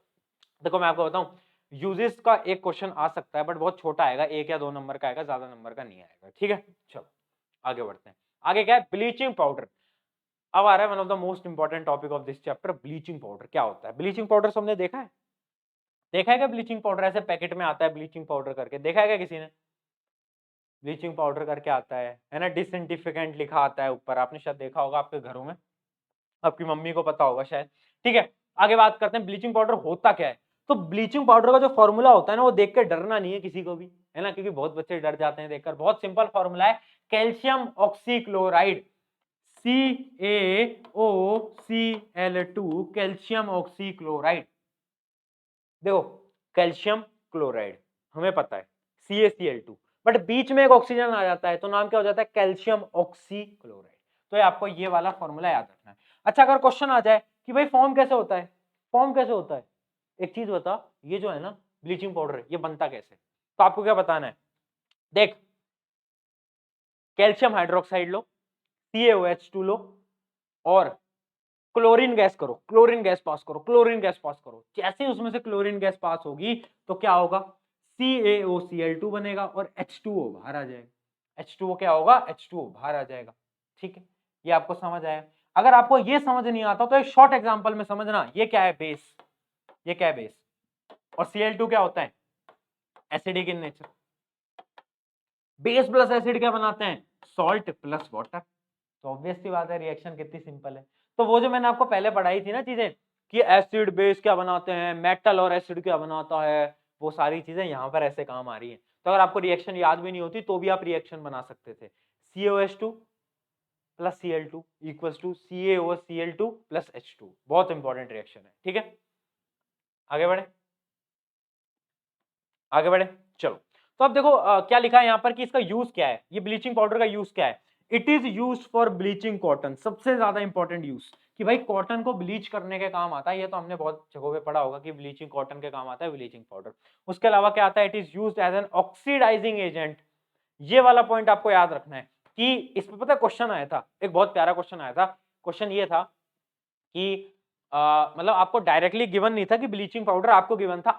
S1: देखो, मैं आपको बताऊं, यूजेस का एक क्वेश्चन आ सकता है, बट बहुत छोटा आएगा, 1 या 2 नंबर का आएगा, ज्यादा नंबर का नहीं आएगा, ठीक है। चलो आगे बढ़ते हैं। आगे क्या है, ब्लीचिंग पाउडर। अब आ रहा है one of the most important topic of this chapter, bleaching powder क्या होता है। ब्लीचिंग पाउडर सबने देखा है, देखा है क्या? ब्लीचिंग पाउडर ऐसे पैकेट में आता है, ब्लीचिंग पाउडर करके, देखा है क्या किसी ने? ब्लीचिंग पाउडर करके आता है ना, डिसइंफिकेंट लिखा आता है ऊपर, आपने शायद देखा होगा आपके घरों में, आपकी मम्मी को पता होगा शायद। ठीक है, आगे बात करते हैं ब्लीचिंग पाउडर होता क्या है। तो ब्लीचिंग पाउडर का जो फॉर्मूला होता है ना, वो देख के डरना नहीं है किसी को भी, है ना, क्योंकि बहुत बच्चे डर जाते हैं देखकर। बहुत सिंपल फॉर्मूला है, calcium oxychloride, CaOCl2, calcium oxychloride. देखो, कैल्शियम क्लोराइड हमें पता है CaCl2, बट बीच में एक ऑक्सीजन आ जाता है, तो नाम क्या हो जाता है, कैल्शियम ऑक्सीक्लोराइड। तो ये आपको ये वाला फॉर्मूला याद रखना है। अच्छा, अगर क्वेश्चन आ जाए कि भाई फॉर्म कैसे होता है, फॉर्म कैसे होता है, एक चीज बता, ये जो है ना ब्लीचिंग पाउडर, ये बनता कैसे, तो आपको क्या बताना है। देख, कैल्शियम हाइड्रोक्साइड लो, CaOH2 लो, और क्लोरीन गैस करो, क्लोरीन गैस पास करो, क्लोरीन गैस पास करो। जैसे ही उसमें से क्लोरीन गैस पास होगी तो क्या होगा, CaOCl2 बनेगा और H2O बाहर आ जाएगा। H2O क्या होगा, H2O बाहर आ जाएगा। ठीक है, ये आपको समझ आया। अगर आपको ये समझ नहीं आता तो एक शॉर्ट एग्जांपल में समझना, ये क्या है, बेस, ये क्या है, बेस, और Cl2 क्या होता है, acidic in nature. Base plus acid क्या बनाते हैं, सॉल्ट प्लस वाटर। तो ऑब्वियस सी बात है, रिएक्शन कितनी सिंपल है। तो वो जो मैंने आपको पहले पढ़ाई थी ना चीजें, कि एसिड बेस क्या बनाते हैं, मेटल और एसिड क्या बनाता है, वो सारी चीजें यहाँ पर ऐसे काम आ रही है। तो अगर आपको रिएक्शन याद भी नहीं होती तो भी आप रिएक्शन बना सकते थे। COH2 plus Cl2 equals to CaOCl2 plus H2। बहुत इंपॉर्टेंट रिएक्शन है, ठीक है। आगे बढ़े, आगे बढ़े, चलो। तो अब देखो क्या लिखा है यहाँ पर कि इसका यूज क्या है, ये ब्लीचिंग पाउडर का यूज क्या है। It is use for bleaching cotton, सबसे ज्यादा इंपॉर्टेंट यूज, कि भाई कॉटन को ब्लीच करने के काम आता है। ये तो हमने बहुत जगहों पे पढ़ा होगा कि ब्लीचिंग कॉटन के काम आता है ब्लीचिंग पाउडर। उसके अलावा क्या आता है, it is used as an oxidising agent. ये वाला पॉइंट आपको याद रखना है कि इस पर पता क्वेश्चन आया था, एक बहुत प्यारा क्वेश्चन आया था। क्वेश्चन ये था कि मतलब आपको डायरेक्टली गिवन नहीं था कि ब्लीचिंग पाउडर, आपको गिवन था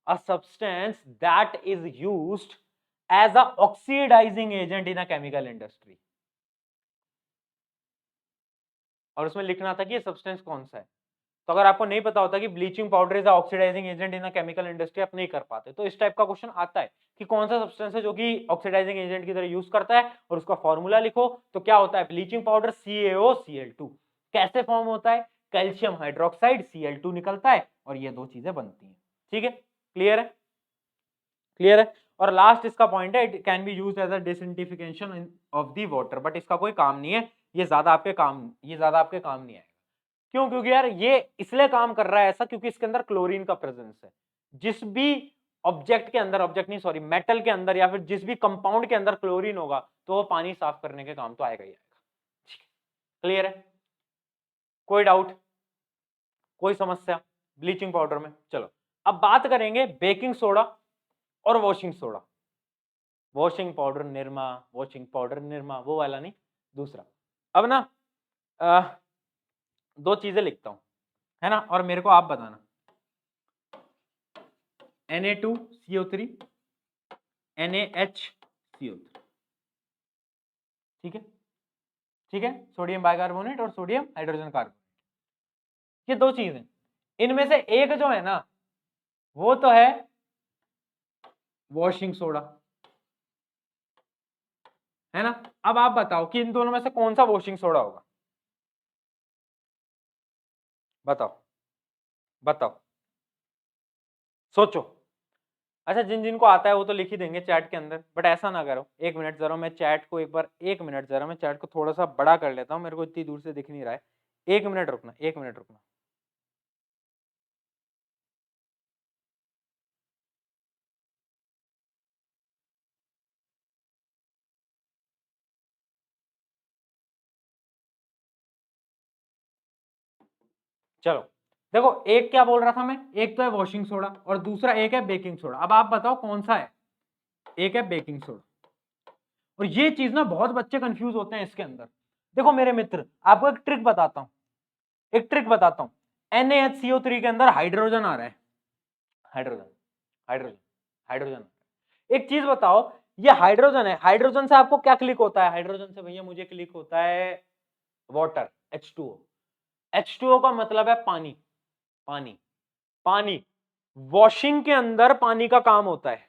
S1: a substance that is used as a oxidizing agent in a chemical industry, और उसमें लिखना था कि ये सब्सटेंस कौन सा है। तो अगर आपको नहीं पता होता कि bleaching powder is oxidising agent in a chemical industry, आप नहीं कर पाते। तो इस टाइप का क्वेश्चन आता है कि कौन सा सब्सटेंस है जो कि ऑक्सीडाइजिंग एजेंट की तरह यूज करता है, और उसका फॉर्मूला लिखो। तो क्या होता है, ब्लीचिंग पाउडर CaOCl2। कैसे फॉर्म होता है, कैल्शियम हाइड्रोक्साइड, Cl2 निकलता है और ये दो चीजें बनती हैं। ठीक है, क्लियर है, क्लियर है। और लास्ट इसका पॉइंट है, it can be used as a disinfection of the water, but इसका कोई काम नहीं है, ये ज्यादा आपके काम नहीं आएगा। क्यों? क्योंकि यार ये इसलिए काम कर रहा है ऐसा क्योंकि इसके अंदर क्लोरीन का प्रेजेंस है। जिस भी ऑब्जेक्ट के अंदर, ऑब्जेक्ट नहीं सॉरी, मेटल के अंदर या फिर जिस भी कंपाउंड के अंदर क्लोरीन होगा तो वो पानी साफ करने के काम तो आएगा ही आएगा। क्लियर है? कोई डाउट, कोई समस्या ब्लीचिंग पाउडर में? चलो अब बात करेंगे बेकिंग सोडा और washing soda. Washing powder Nirma, washing powder Nirma, वो वाला नहीं, दूसरा। अब ना दो चीजें लिखता हूं, है ना, और मेरे को आप बताना। Na2CO3 NaHCO3, ठीक है? ठीक है, सोडियम बाइकार्बोनेट और सोडियम हाइड्रोजन कार्बोनेट, ये दो चीजें। इनमें से एक जो है ना वो तो है वॉशिंग सोडा, है ना। अब आप बताओ कि इन दोनों में से कौन सा वॉशिंग सोडा होगा? बताओ बताओ, सोचो। अच्छा, जिन जिनको आता है वो तो लिख ही देंगे चैट के अंदर, बट ऐसा ना करो। एक मिनट जरा मैं चैट को एक बार, एक मिनट जरा मैं चैट को थोड़ा सा बड़ा कर लेता हूँ, मेरे को इतनी दूर से दिख नहीं रहा है। एक मिनट रुकना, एक मिनट रुकना। चलो देखो, एक क्या बोल रहा था मैं, एक तो है वॉशिंग सोडा और दूसरा एक है बेकिंग सोडा। अब आप बताओ कौन सा है? एक है बेकिंग सोडा। और ये चीज ना बहुत बच्चे कंफ्यूज होते हैं इसके अंदर। देखो मेरे मित्र, आपको एक ट्रिक बताता हूं, एक ट्रिक बताता हूं। NaHCO3 के अंदर हाइड्रोजन आ रहा है, हाइड्रोजन हाइड्रोजन हाइड्रोजन। एक चीज बताओ, ये हाइड्रोजन है, हाइड्रोजन से आपको क्या क्लिक होता है? हाइड्रोजन से भैया मुझे क्लिक होता है वाटर, H2O। H2O का मतलब है पानी, पानी, पानी। वॉशिंग के अंदर पानी का काम होता है,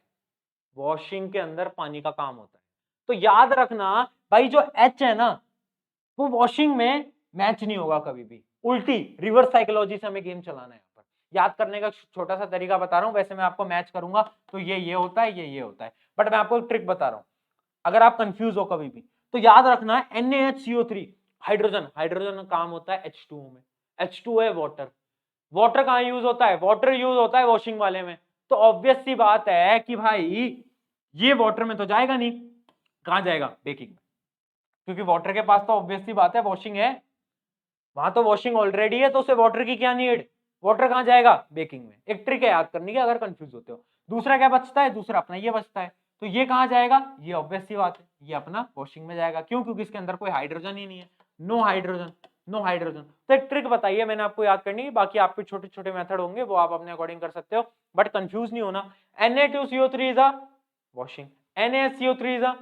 S1: वॉशिंग के अंदर पानी का काम होता है। तो याद रखना भाई, जो H है ना वो वॉशिंग में मैच नहीं होगा कभी भी। उल्टी रिवर्स साइकोलॉजी से हमें गेम चलाना है। यहाँ पर याद करने का छोटा सा तरीका बता रहा हूं, वैसे मैं आपको मैच करूंगा तो ये होता है, ये होता है, बट मैं आपको एक ट्रिक बता रहा हूं। अगर आप कंफ्यूज हो कभी भी तो याद रखना है NaHCO3 हाइड्रोजन, हाइड्रोजन का काम होता है H2O में। H2O है वाटर। वाटर कहां यूज होता है? वाटर यूज होता है वॉशिंग वाले में। तो ऑब्वियस सी बात है कि भाई ये वाटर में तो जाएगा नहीं, कहां जाएगा? बेकिंग में, क्योंकि वाटर के पास तो ऑब्वियस सी बात है वॉशिंग है, वहां तो वॉशिंग ऑलरेडी है, तो उसे वाटर की क्या नीड? वाटर कहां जाएगा? बेकिंग में। एक ट्रिक है याद करने की अगर कंफ्यूज होते हो। दूसरा क्या बचता है? दूसरा अपना ये बचता है, तो ये कहां जाएगा? ये ऑब्वियस सी बात है, ये अपना वॉशिंग में जाएगा। क्यों? क्योंकि इसके अंदर कोई हाइड्रोजन ही नहीं है, नो हाइड्रोजन, नो हाइड्रोजन। तो एक ट्रिक बताइए मैंने आपको याद करनी है, बाकी आपके छोटे छोटे मेथड होंगे वो आप अपने अकॉर्डिंग कर सकते हो, बट कंफ्यूज नहीं होना। Na2CO3 is a washing, NaCO3 is a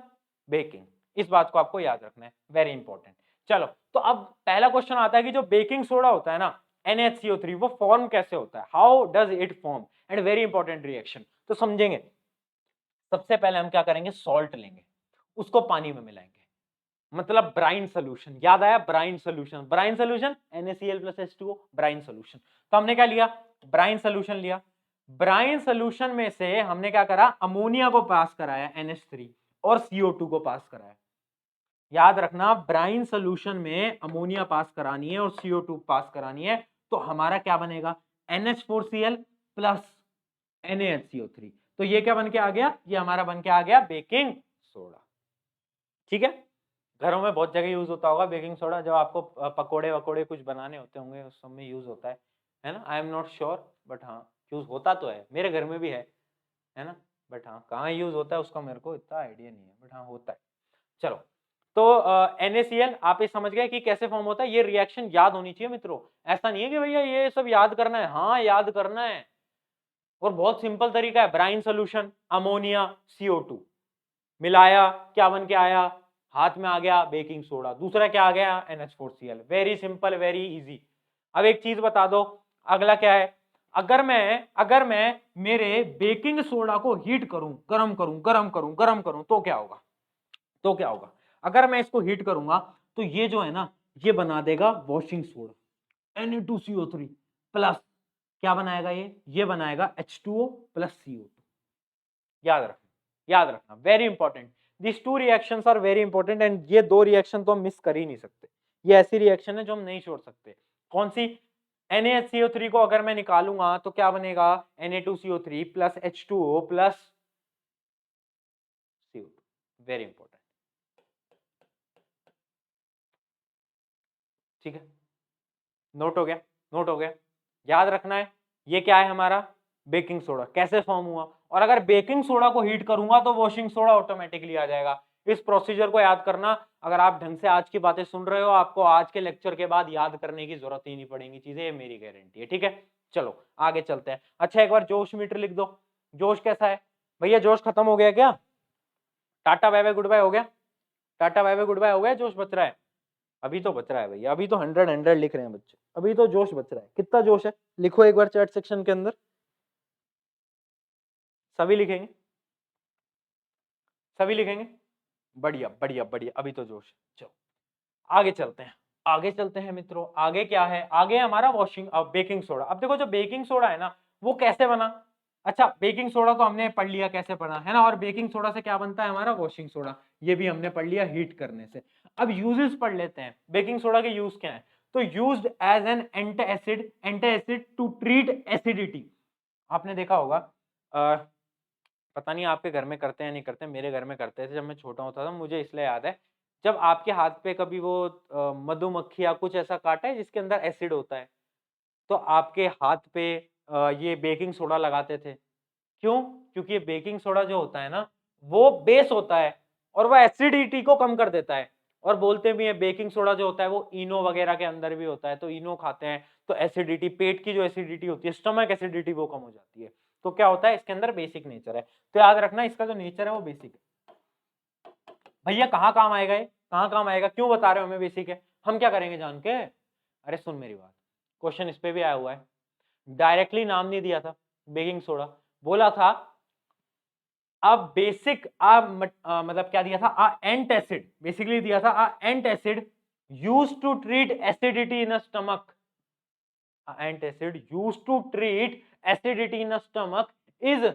S1: baking. इस बात को आपको याद रखना है, वेरी इंपॉर्टेंट। चलो तो अब पहला क्वेश्चन आता है कि जो बेकिंग सोडा होता है ना NaCO3, वो फॉर्म कैसे होता है? How does it form? And very important reaction, तो समझेंगे। सबसे पहले हम क्या करेंगे? सॉल्ट लेंगे, उसको पानी में मिलाएंगे, मतलब ब्राइन सोल्यूशन। याद आया? Brine solution, brine solution NaCl + H2O, brine solution. तो हमने क्या लिया? ब्राइन सोल्यूशन लिया। ब्राइन सोल्यूशन में से हमने क्या करा? अमोनिया को पास कराया NH3 और CO2 को पास कराया। याद रखना, ब्राइन सोल्यूशन में अमोनिया पास करानी है और CO2 पास करानी है, तो हमारा क्या बनेगा? NH4Cl plus NaHCO3। तो ये क्या बन के आ गया? ये हमारा बन के आ गया बेकिंग सोडा। ठीक है, घरों में बहुत जगह यूज होता होगा बेकिंग सोडा, जब आपको पकोड़े वकोड़े कुछ बनाने होते होंगे उस समय यूज होता है ना। I am not sure, but हाँ यूज होता तो है, मेरे घर में भी है ना, बट हाँ कहाँ यूज होता है उसका मेरे को इतना आइडिया नहीं है, बट हाँ होता है। चलो तो NaCl आप ये समझ गए कि कैसे फॉर्म होता है। ये रिएक्शन याद होनी चाहिए मित्रों, ऐसा नहीं है कि भैया ये सब याद करना है। हाँ याद करना है, और बहुत सिंपल तरीका है। ब्राइन सोल्यूशन, अमोनिया, CO2 मिलाया, क्या बन के आया? हाथ में आ गया बेकिंग सोडा। दूसरा क्या आ गया? NH4Cl। Very simple, very easy. अब एक चीज बता दो, अगला क्या है? अगर मैं मेरे बेकिंग सोडा को हीट करूं, गरम करूं, गरम करूं, गरम करूं, तो क्या होगा? तो क्या होगा? अगर मैं इसको हीट करूंगा तो ये जो है ना, ये बना देगा वॉशिंग सोडा Na2CO3 प्लस क्या बनाएगा? ये बनाएगा H2O प्लस CO2। याद रखना, याद रखना, very important. This two reactions are very important, and ये दो रिएक्शन तो हम मिस कर ही नहीं सकते। ये ऐसी रिएक्शन है जो हम नहीं छोड़ सकते। कौन सी? NaHCO3 को अगर मैं निकालूंगा तो क्या बनेगा? Na2CO3 plus H2O plus CO2। Very important, ठीक है, नोट हो गया, नोट हो गया। याद रखना है ये क्या है हमारा? Baking soda. कैसे फॉर्म हुआ? और अगर बेकिंग सोडा को हीट करूंगा तो वॉशिंग सोडा ऑटोमेटिकली आ जाएगा। इस प्रोसीजर को याद करना। अगर आप ढंग से आज की बातें सुन रहे हो, आपको आज के लेक्चर के बाद याद करने की जरूरत ही नहीं पड़ेगी चीजें, ये मेरी गारंटी है, ठीक है। चलो आगे चलते हैं। अच्छा, एक बार जोश मीटर लिख दो। जोश कैसा है भैया? जोश खत्म हो गया क्या? Tata bye bye goodbye हो गया? Tata bye bye goodbye हो गया? जोश बच रहा है? अभी तो बच रहा है भैया, अभी तो 100 लिख रहे हैं बच्चे, अभी तो जोश बच रहा है। कितना जोश है लिखो एक बार चैट सेक्शन के अंदर। सभी लिखेंगे? सभी लिखेंगे? बढ़िया बढ़िया बढ़िया, अभी तो जोश है। चलो आगे चलते हैं, आगे चलते हैं मित्रों। आगे क्या है? आगे हमारा वॉशिंग बेकिंग सोडा। अब देखो जो बेकिंग सोडा है ना, वो कैसे बना? अच्छा, बेकिंग सोडा तो हमने पढ़ लिया कैसे बना, है ना। और बेकिंग सोडा से क्या बनता है हमारा? Washing soda. ये भी हमने पढ़ लिया हीट करने से। अब यूजेस पढ़ लेते हैं। बेकिंग सोडा के यूज क्या है? तो used as an antacid to treat acidity. आपने देखा होगा, पता नहीं आपके घर में करते हैं नहीं करते, मेरे घर में करते थे जब मैं छोटा होता था। मुझे इसलिए याद है, जब आपके हाथ पे कभी वो मधुमक्खी या कुछ ऐसा काटा है जिसके अंदर एसिड होता है, तो आपके हाथ पे ये बेकिंग सोडा लगाते थे। क्यों? क्योंकि ये बेकिंग सोडा जो होता है ना, वो बेस होता है और वो एसिडिटी को कम कर देता है। और बोलते भी है बेकिंग सोडा जो होता है वो इनो वगैरह के अंदर भी होता है, तो इनो खाते हैं तो एसिडिटी, पेट की जो एसिडिटी होती है, स्टमक एसिडिटी, वो कम हो जाती है। तो क्या होता है, इसके अंदर बेसिक नेचर है। तो याद रखना इसका जो नेचर है वो बेसिक है। भैया कहाँ काम आएगा ये? कहाँ काम आएगा? क्यों बता रहे हो हमें बेसिक है? हम क्या करेंगे जान के? अरे सुन मेरी बात, क्वेश्चन इस पे भी आया हुआ है। डायरेक्टली नाम नहीं दिया था बेकिंग सोडा, बोला था अब बेसिक मतलब क्या दिया था? एंट एसिड, बेसिकली दिया था antacid used to treat acidity in a stomach. Antacid used to treat acidity in a stomach is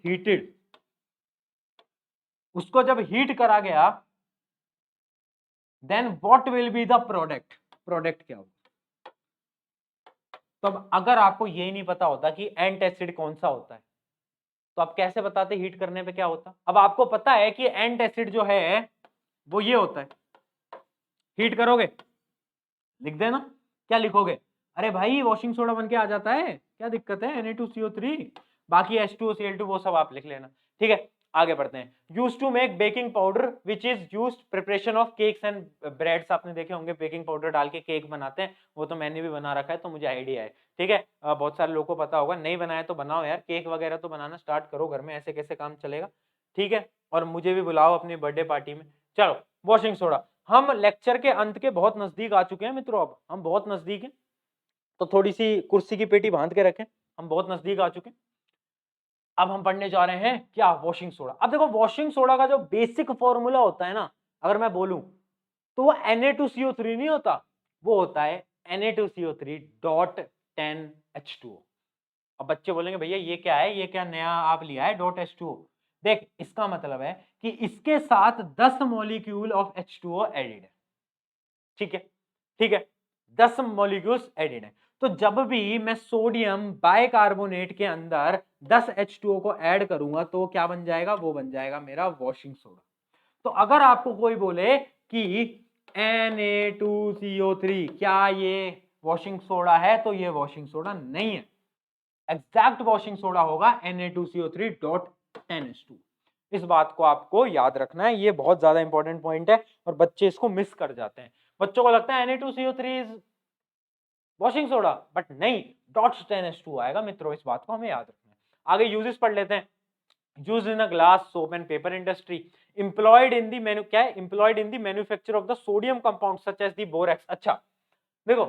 S1: heated. उसको जब हीट करा गया, then what will be the product? Product क्या होगा? तो अब अगर आपको यही नहीं पता होता कि एंटासिड कौन सा होता है, तो आप कैसे बताते हीट करने पे क्या होता? अब आपको पता है कि एंटासिड जो है वो ये होता है। हीट करोगे, लिख देना। क्या लिखोगे? अरे भाई वॉशिंग सोडा बन के आ जाता है, क्या दिक्कत है? Na2CO3, बाकी H2O Cl2 वो सब आप लिख लेना, ठीक है। आगे बढ़ते हैं। Use to make baking powder which is used preparation of cakes and breads. आपने देखे होंगे बेकिंग पाउडर डाल के केक बनाते हैं, वो तो मैंने भी बना रखा है तो मुझे आइडिया है, ठीक है। बहुत सारे लोगों को पता होगा, नहीं बनाया तो बनाओ यार, केक वगैरह तो बनाना स्टार्ट करो घर में, ऐसे कैसे काम चलेगा, ठीक है। और मुझे भी बुलाओ अपनी बर्थडे पार्टी में। चलो वॉशिंग सोडा, हम लेक्चर के अंत के बहुत नजदीक आ चुके हैं मित्रों, अब हम बहुत नजदीक हैं, तो थोड़ी सी कुर्सी की पेटी बांध के रखें, हम बहुत नजदीक आ चुके हैं। अब हम पढ़ने जा रहे हैं क्या? Washing soda. अब देखो वॉशिंग सोडा का जो बेसिक फॉर्मूला होता है ना, अगर मैं बोलूं तो वो Na2CO3 नहीं होता, वो होता है Na2CO3.10H2O। अब बच्चे बोलेंगे भैया ये क्या है, ये क्या नया आप लिया है डॉट H2O? देख इसका मतलब है कि इसके साथ 10 मॉलिक्यूल ऑफ H2O एडिड है, ठीक है, ठीक है, 10 मॉलिक्यूल्स एडिड है। तो जब भी मैं सोडियम बाइकार्बोनेट के अंदर 10 H2O को ऐड करूंगा तो क्या बन जाएगा? वो बन जाएगा मेरा वॉशिंग सोडा। तो अगर आपको कोई बोले कि Na2CO3 क्या ये वॉशिंग सोडा है, तो ये वॉशिंग सोडा नहीं है। एग्जैक्ट वॉशिंग सोडा होगा Na2CO3.10H2। इस बात को आपको याद रखना है, ये बहुत ज्यादा इंपॉर्टेंट पॉइंट है और बच्चे इसको मिस कर जाते हैं। बच्चों को लगता है Na2CO3 is washing soda, but नहीं, .10H2 आएगा मित्रों, इस बात को हमें याद रखना है। आगे यूजेस पढ़ लेते हैं। Used in a glass, soap and paper industry, employed in the क्या है? Employed in the manufacture of the sodium compound such as the borax. अच्छा देखो,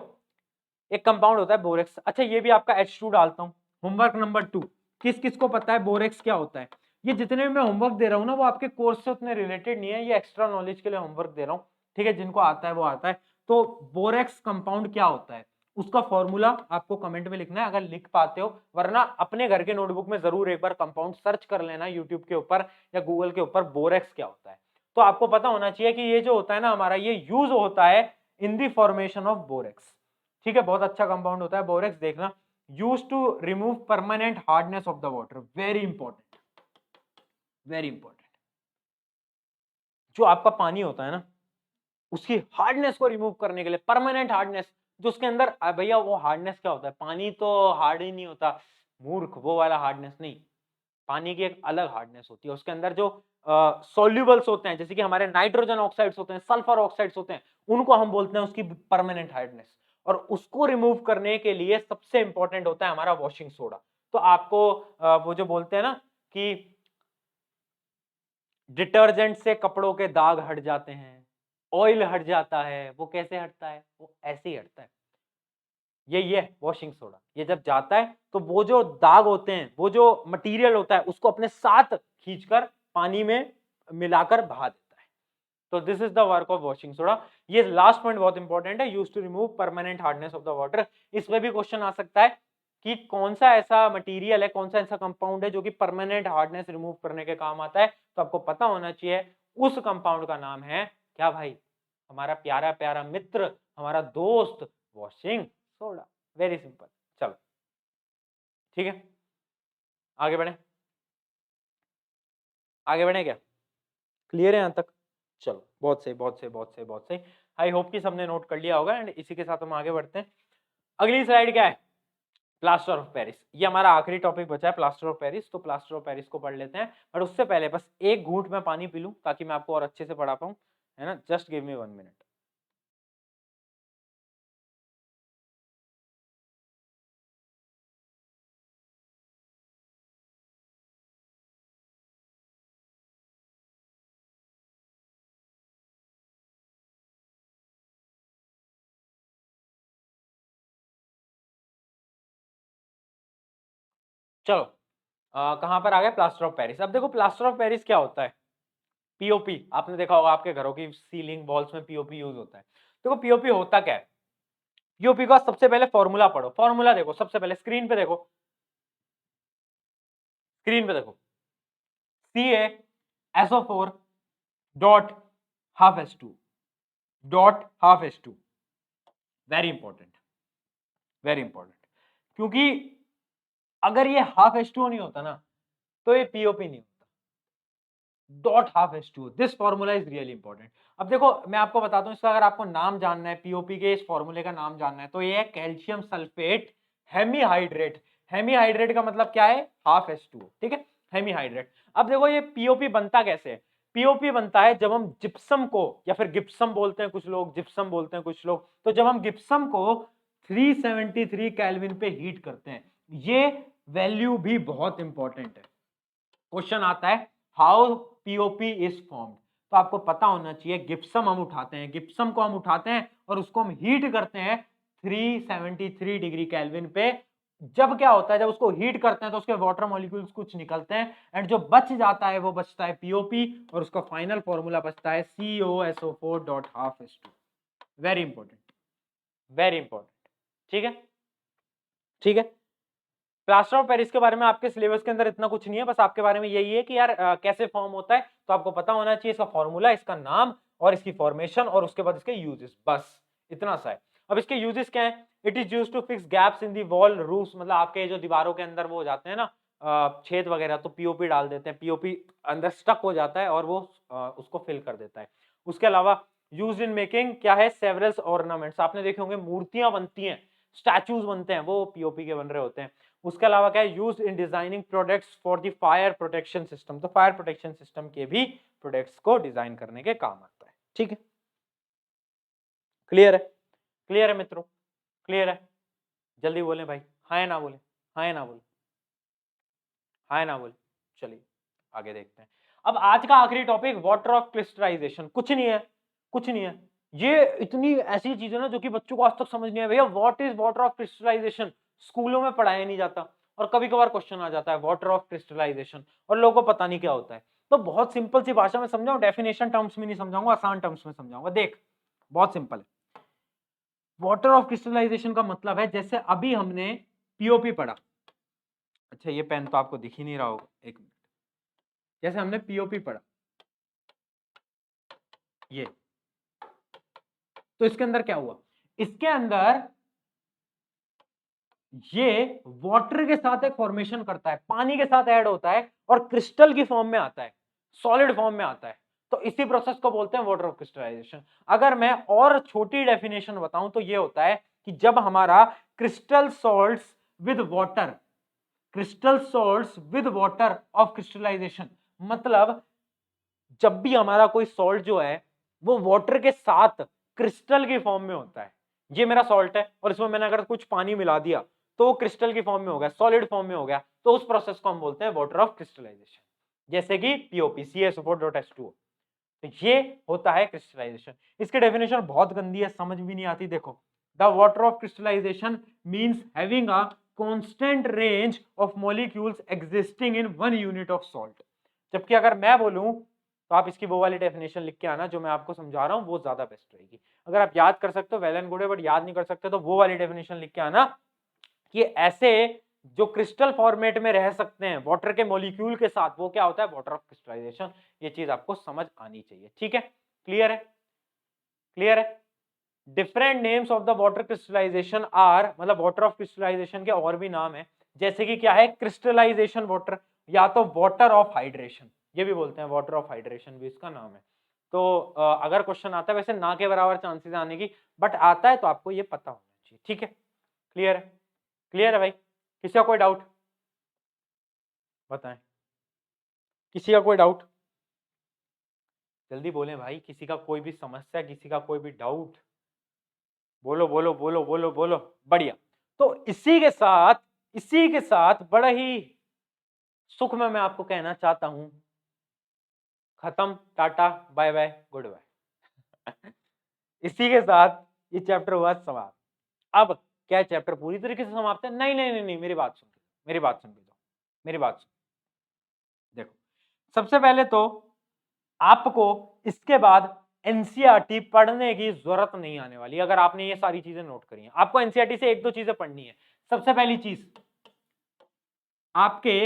S1: एक कंपाउंड होता है बोरेक्स। अच्छा ये भी आपका H2 डालता हूं। होमवर्क नंबर 2, किस किस को पता है बोरेक्स क्या होता है? ये जितने भी मैं होमवर्क दे रहा हूं ना, वो आपके कोर्स से उतने रिलेटेड नहीं है, ये एक्स्ट्रा नॉलेज के लिए होमवर्क दे रहा हूं, ठीक है। जिनको आता है वो आता है। तो बोरेक्स कंपाउंड क्या होता है, उसका फॉर्मूला आपको कमेंट में लिखना है अगर लिख पाते हो, वरना अपने घर के नोटबुक में जरूर एक बार कंपाउंड सर्च कर लेना यूट्यूब के ऊपर या गूगल के ऊपर, बोरेक्स क्या होता है। तो आपको पता होना चाहिए कि ये जो होता है ना हमारा, ये यूज होता है in the formation of borax. ठीक है, बहुत अच्छा कंपाउंड होता है बोरेक्स, देखना। Used to remove permanent hardness of the water, very important, very important. जो आपका पानी होता है ना, उसकी हार्डनेस को रिमूव करने के लिए, परमानेंट हार्डनेस जो उसके अंदर, भैया वो हार्डनेस क्या होता है, पानी तो हार्ड ही नहीं होता मूर्ख, वो वाला हार्डनेस नहीं। पानी की एक अलग हार्डनेस होती है, उसके अंदर जो सॉल्यूबल्स होते हैं, जैसे कि हमारे नाइट्रोजन ऑक्साइड्स होते हैं, सल्फर ऑक्साइड्स होते हैं, उनको हम बोलते हैं उसकी परमानेंट हार्डनेस। और उसको रिमूव करने के लिए सबसे इंपॉर्टेंट होता है हमारा वॉशिंग सोडा। तो आपको वो जो बोलते हैं ना कि डिटर्जेंट से कपड़ों के दाग हट जाते हैं, ऑयल हट जाता है, वो कैसे हटता है, वो ऐसे ही हटता है। ये वॉशिंग सोडा, ये जब जाता है तो वो जो दाग होते हैं, वो जो मटेरियल होता है, उसको अपने साथ खींचकर पानी में मिलाकर बहा देता है। तो this is the work of washing soda. ये लास्ट पॉइंट बहुत इंपॉर्टेंट है, used to remove permanent hardness of the water. इसमें भी क्वेश्चन आ सकता है कि कौन सा ऐसा मटेरियल है, कौन सा ऐसा कंपाउंड है जो कि परमानेंट हार्डनेस रिमूव करने के काम आता है। तो आपको पता होना चाहिए उस कंपाउंड का नाम है क्या भाई, हमारा प्यारा प्यारा मित्र, हमारा दोस्त, वॉशिंग सोडा। Very simple. चलो ठीक है, आगे बढ़े, आगे बढ़े क्या, क्लियर है यहां तक? चलो बहुत सही, बहुत सही, बहुत सही, बहुत सही। आई होप कि सबने नोट कर लिया होगा। एंड इसी के साथ हम आगे बढ़ते हैं। अगली स्लाइड क्या है, प्लास्टर ऑफ पेरिस। ये हमारा आखिरी टॉपिक बचा है, प्लास्टर ऑफ पेरिस। तो प्लास्टर ऑफ पेरिस को पढ़ लेते हैं, बट उससे पहले बस एक घूंट में पानी पी लूं ताकि मैं आपको और अच्छे से पढ़ा पाऊं, है ना। Just give me 1 minute. चलो कहां पर आ गए, प्लास्टर ऑफ पेरिस। अब देखो प्लास्टर ऑफ पेरिस क्या होता है, पीओपी। आपने देखा होगा आपके घरों की सीलिंग वॉल्स में पीओपी यूज होता है। देखो पीओपी होता क्या है, पीओपी का सबसे पहले फॉर्मूला पढ़ो। फॉर्मूला देखो सबसे पहले, स्क्रीन पे देखो, स्क्रीन पे देखो, CaSO4 dot half H2 dot half H2। Very important, very important, क्योंकि अगर ये हाफ H2 नहीं होता ना तो ये पीओपी नहीं होता। Dot half H2, this formula is really important. अब देखो मैं आपको बताता हूं इसका, अगर आपको नाम जानना है, पीओपी के इस फॉर्मूले का नाम जानना है, तो ये है कैल्शियम सल्फेट हेमीहाइड्रेट। हेमीहाइड्रेट का मतलब क्या है, हाफ H2, ठीक है, हेमीहाइड्रेट। अब देखो ये पीओपी बनता कैसे है, पीओपी बनता है जब हम जिप्सम को, या फिर गिप्सम बोलते हैं कुछ लोग, जिप्सम बोलते हैं कुछ लोग, तो जब हम गिप्सम को 373 केल्विन पे हीट करते हैं। ये वैल्यू भी बहुत इंपॉर्टेंट है। क्वेश्चन आता है हाउ पीओपी इज फॉर्म्ड, तो आपको पता होना चाहिए गिप्सम हम उठाते हैं, गिप्सम को हम उठाते हैं और उसको हम हीट करते हैं 373 डिग्री केल्विन पे। जब क्या होता है, जब उसको हीट करते हैं तो उसके वाटर मॉलिक्यूल्स कुछ निकलते हैं, एंड जो बच जाता है वो बचता है पीओपी, और उसका फाइनल फॉर्मूला बचता है COSO4 dot half H2। Very important, very important, ठीक है, ठीक है। प्लास्टर ऑफ पेरिस के बारे में आपके सिलेबस के अंदर इतना कुछ नहीं है, बस आपके बारे में यही है कि यार कैसे फॉर्म होता है, तो आपको पता होना चाहिए इसका फॉर्मूला, इसका नाम और इसकी फॉर्मेशन, और उसके बाद इसके यूजेस, बस इतना सा है। अब इसके यूजेस क्या है, it is used to fix gaps in the wall roofs, मतलब आपके जो दीवारों के अंदर वो हो जाते हैं ना छेद वगैरह, तो पीओपी डाल देते हैं, पीओपी अंदर स्टक हो जाता है और वो उसको फिल कर देता है। उसके अलावा यूज इन मेकिंग क्या है, सेवरल्स ऑर्नामेंट्स, आपने देखे होंगे मूर्तियां बनती हैं, स्टैचूज बनते हैं, वो पीओपी के बन रहे होते हैं। उसके अलावा क्या है, use in designing products for the fire protection system, तो फायर प्रोटेक्शन सिस्टम के भी प्रोडक्ट्स को डिजाइन करने के काम आता है, ठीक है। क्लियर है, क्लियर है मित्रों, क्लियर है? जल्दी बोले भाई, हाँ या ना बोले, हाँ या ना बोले, हाँ या ना बोले। चलिए आगे देखते हैं। अब आज का आखिरी टॉपिक, वाटर ऑफ क्रिस्टलाइजेशन। कुछ नहीं है, कुछ नहीं है, ये इतनी ऐसी चीज है ना जो कि बच्चों को आज तक समझ नहीं है। भैया what is water of crystallisation, स्कूलों में पढ़ाया नहीं जाता, और कभी कभार क्वेश्चन आ जाता है वाटर ऑफ क्रिस्टलाइजेशन, और लोगों को पता नहीं क्या होता है। तो बहुत सिंपल सी भाषा में समझाऊं, डेफिनेशन टर्म्स में नहीं समझाऊंगा, आसान टर्म्स में समझाऊंगा। देख बहुत सिंपल है, वाटर ऑफ क्रिस्टलाइजेशन का मतलब है, जैसे अभी हमने पीओपी पढ़ा, अच्छा ये पेन तो आपको दिख ही नहीं रहा होगा, एक मिनट, जैसे हमने पीओपी पढ़ा, ये तो इसके अंदर क्या हुआ, इसके अंदर ये वाटर के साथ एक फॉर्मेशन करता है, पानी के साथ ऐड होता है और क्रिस्टल की फॉर्म में आता है, सॉलिड फॉर्म में आता है। तो इसी प्रोसेस को बोलते हैं वाटर ऑफ क्रिस्टलाइजेशन। अगर मैं और छोटी डेफिनेशन बताऊं तो ये होता है कि जब हमारा crystal salts with water, crystal salts with water of crystallisation, मतलब जब भी हमारा कोई सॉल्ट जो है वो वाटर के साथ क्रिस्टल की फॉर्म में होता है। ये मेरा सॉल्ट है और इसमें मैंने अगर कुछ पानी मिला दिया तो वो क्रिस्टल की फॉर्म में हो गया, सॉलिड फॉर्म में हो गया, तो उस प्रोसेस को हम बोलते हैं वाटर ऑफ क्रिस्टलाइजेशन, जैसे कि पीओपी CaSO4.H2O। तो ये होता है क्रिस्टलाइजेशन। इसकी डेफिनेशन बहुत गंदी है, समझ भी नहीं आती। देखो, the water of crystallisation means having a constant range of molecules existing in 1 unit of salt. जबकि अगर मैं बोलूं तो आप इसकी वो वाली डेफिनेशन लिख के आना जो मैं आपको समझा रहा हूं, वो ज्यादा बेस्ट रहेगी। अगर आप याद कर सकते हो वेल एंड गुड है, बट याद नहीं कर सकते तो वो वाली डेफिनेशन लिख के आना कि ऐसे जो क्रिस्टल फॉर्मेट में रह सकते हैं वाटर के मॉलिक्यूल के साथ, वो क्या होता है, वाटर ऑफ क्रिस्टलाइजेशन। ये चीज आपको समझ आनी चाहिए, ठीक है? क्लियर है? क्लियर है? Different names of the water crystallisation are, मतलब वाटर ऑफ क्रिस्टलाइजेशन के और भी नाम है, जैसे कि क्या है, क्रिस्टलाइजेशन वाटर, या तो वाटर ऑफ हाइड्रेशन, ये भी बोलते हैं, वाटर ऑफ हाइड्रेशन भी इसका नाम है। तो अगर क्वेश्चन आता है, वैसे ना के बराबर चांसेस आने की, बट आता है तो आपको ये पता होना चाहिए, ठीक है? क्लियर है? क्लियर है भाई? किसी का कोई डाउट बताएं, किसी का कोई डाउट? जल्दी बोलें भाई, किसी का कोई भी समस्या, किसी का कोई भी डाउट, बोलो बोलो बोलो बोलो बोलो। बढ़िया। तो इसी के साथ बड़ा ही सुख में मैं आपको कहना चाहता हूं, खत्म, tata bye bye goodbye. इसी के साथ ये चैप्टर हुआ समाप्त। अब क्या चैप्टर पूरी तरीके से समाप्त है? नहीं नहीं नहीं नहीं, मेरी बात सुन, मेरी बात सुन लो, मेरी बात सुन। देखो, सबसे पहले तो आपको इसके बाद एनसीईआरटी पढ़ने की जरूरत नहीं आने वाली, अगर आपने ये सारी चीजें नोट करी हैं। आपको एनसीईआरटी से एक दो चीजें पढ़नी है। सबसे पहली चीज, आपके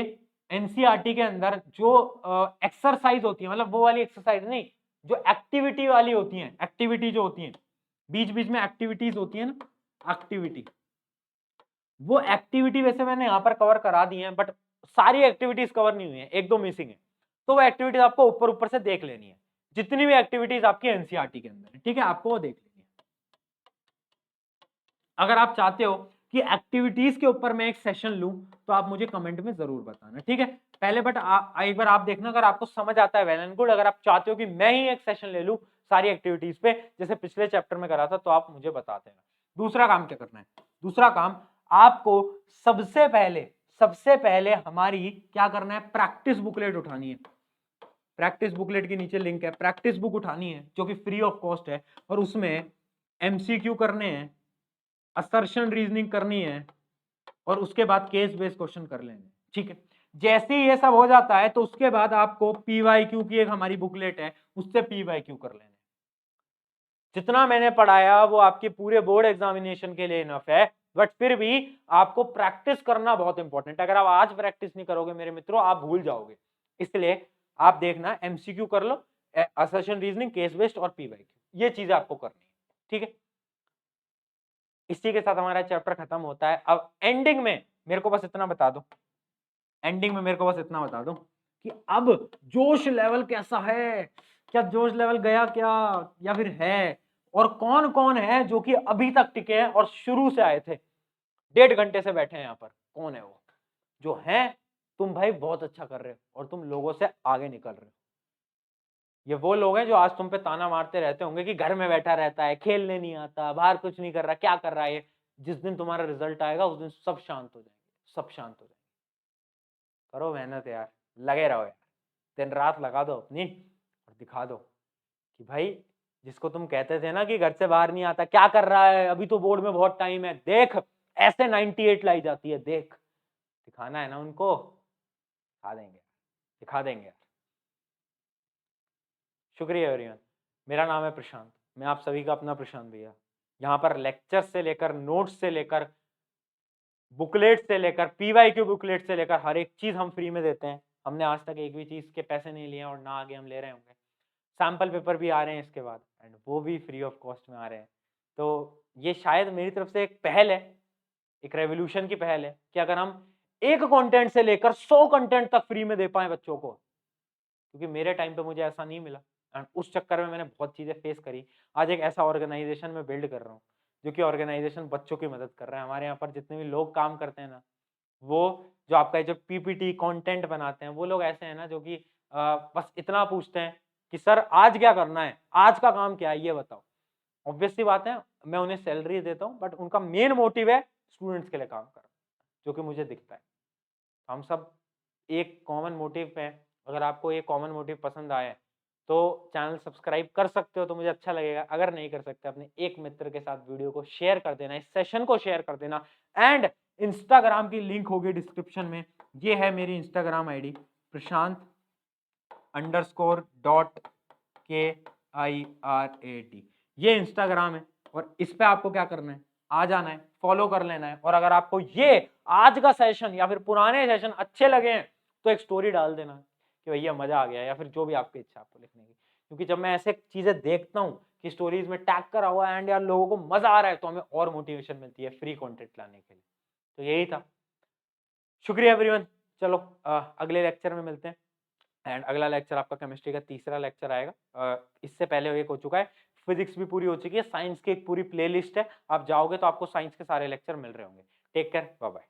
S1: एनसीईआरटी के अंदर जो एक्सरसाइज होती है, मतलब वो वाली एक्सरसाइज नहीं, जो एक्टिविटी वाली होती है, एक्टिविटी जो होती है, बीच बीच में एक्टिविटीज होती है ना, एक्टिविटी, वो एक्टिविटी वैसे मैंने यहां पर कवर करा दी है, बट सारी एक्टिविटीज कवर नहीं हुई है, एक दो मिसिंग है, तो वो एक्टिविटीज आपको ऊपर ऊपर से देख लेनी है, जितनी भी एक्टिविटीज आपकी एनसीईआरटी के अंदर है, ठीक है? आपको वो देख लेनी है। अगर आप चाहते हो कि एक्टिविटीज के ऊपर मैं एक सेशन लूं तो आप मुझे कमेंट में जरूर बताना, ठीक है? पहले बट एक बार आप देखना, अगर आपको समझ आता है वेल एंड गुड। अगर आप चाहते हो कि मैं ही एक सेशन ले लूं सारी एक्टिविटीज पे, जैसे पिछले चैप्टर में करा था, तो आप मुझे बता देना। दूसरा काम क्या करना है? दूसरा काम आपको सबसे पहले हमारी क्या करना है, प्रैक्टिस बुकलेट उठानी है। प्रैक्टिस बुकलेट के नीचे लिंक है, प्रैक्टिस बुक उठानी है जो कि फ्री ऑफ कॉस्ट है, और उसमें एमसीक्यू करने हैं, असर्शन रीजनिंग करनी है, और उसके बाद केस बेस्ड क्वेश्चन कर लेंगे, ठीक है? जैसे ही ये सब हो जाता है तो उसके बाद आपको पीवाईक्यू की एक हमारी बुकलेट है, उससे पीवाईक्यू कर लेने। जितना मैंने पढ़ाया वो आपके पूरे बोर्ड एग्जामिनेशन के लिए इनफ है, बट फिर भी आपको प्रैक्टिस करना बहुत इंपॉर्टेंट है। अगर आप आज प्रैक्टिस नहीं करोगे मेरे मित्रों, आप भूल जाओगे। इसलिए आप देखना, एमसीक्यू कर लो, असर्शन रीजनिंग, केस बेस्ड और पीवाईक्यू, ये चीजें आपको करनी है, ठीक है? इसी के साथ हमारा चैप्टर खत्म होता है। अब एंडिंग में मेरे को बस इतना बता दो, एंडिंग में मेरे को बस इतना बता दो कि अब जोश लेवल कैसा है, क्या जोश लेवल गया क्या, या फिर है, और कौन कौन है जो कि अभी तक टिके हैं और शुरू से आए थे, 1.5 घंटे से बैठे हैं यहाँ पर, कौन है वो जो है? तुम भाई बहुत अच्छा कर रहे हो और तुम लोगों से आगे निकल रहे हो। ये वो लोग हैं जो आज तुम पे ताना मारते रहते होंगे कि घर में बैठा रहता है, खेलने नहीं आता, बाहर कुछ नहीं कर रहा, क्या कर रहा है ये। जिस दिन तुम्हारा रिजल्ट आएगा उस दिन सब शांत हो जाएंगे, सब शांत हो जाएंगे। करो मेहनत यार, लगे रहो यार, दिन रात लगा दो अपनी, और दिखा दो कि भाई जिसको तुम कहते थे ना कि घर से बाहर नहीं आता, क्या कर रहा है, अभी तो बोर्ड में बहुत टाइम है, देख ऐसे 98 लाई जाती है, देख। दिखाना है ना उनको, दिखा देंगे, दिखा देंगे यार। शुक्रिया एवरीवन। मेरा नाम है प्रशांत, मैं आप सभी का अपना प्रशांत भैया। यहाँ पर लेक्चर से लेकर, नोट्स से लेकर, बुकलेट से लेकर, पीवाईक्यू बुकलेट से लेकर, हर एक चीज हम फ्री में देते हैं। हमने आज तक एक भी चीज के पैसे नहीं लिए और ना आगे हम ले रहे होंगे। सैंपल पेपर भी आ रहे हैं इसके बाद, एंड वो भी फ्री ऑफ कॉस्ट में आ रहे हैं। तो ये शायद मेरी तरफ से एक पहल है, एक रेवोल्यूशन की पहल है कि अगर हम एक कंटेंट से लेकर 100 कंटेंट तक फ्री में दे पाएँ बच्चों को, क्योंकि मेरे टाइम पे मुझे ऐसा नहीं मिला एंड उस चक्कर में मैंने बहुत चीज़ें फेस करी। आज एक ऐसा ऑर्गेनाइज़ेशन मैं बिल्ड कर रहा हूँ, जो कि ऑर्गेनाइज़ेशन बच्चों की मदद कर रहा है। हमारे यहाँ पर जितने भी लोग काम करते हैं ना, वो जो आपका ये जो पीपीटी कंटेंट बनाते हैं, वो लोग ऐसे हैं ना जो कि बस इतना पूछते हैं कि सर आज क्या करना है? आज का काम क्या है ये बताओ। ऑब्वियस सी बात है, मैं उन्हें सैलरी देता हूँ बट उनका मेन मोटिव है स्टूडेंट्स के लिए काम करना, जो कि मुझे दिखता है। हम सब एक कॉमन मोटिव पे हैं। अगर आपको ये कॉमन मोटिव पसंद आए, तो चैनल सब्सक्राइब कर सकते हो तो मुझे अच्छा लगेगा। अगर नहीं कर सकते, अपने एक मित्र के साथ वीडियो को शेयर कर देना, इस सेशन को शेयर कर देना एंड इंस्टाग्राम की लिंक होगी डिस्क्रिप्शन में। ये है मेरी इंस्टाग्राम आईडी prashant_KIRAT। ये इंस्टाग्राम है और इस पे आपको क्या करना है, आ जाना है, फॉलो कर लेना है। और अगर आपको ये आज का सेशन या फिर पुराने सेशन अच्छे लगे हैं, तो एक स्टोरी डाल देना कि भैया मजा आ गया, या फिर जो भी आपकी इच्छा आपको लिखने की। क्योंकि जब मैं ऐसे चीजें देखता हूँ कि स्टोरीज में टैग करा हुआ है एंड यार लोगों को मजा आ रहा है, तो हमें और मोटिवेशन मिलती है फ्री कंटेंट लाने के लिए। तो यही था। शुक्रिया एवरीवन। चलो अगले लेक्चर में मिलते हैं एंड अगला लेक्चर आपका केमिस्ट्री का तीसरा लेक्चर आएगा। इससे पहले एक हो चुका है, फिजिक्स भी पूरी हो चुकी है, साइंस की एक पूरी प्लेलिस्ट है। आप जाओगे तो आपको साइंस के सारे लेक्चर मिल रहे होंगे। Take care, bye bye.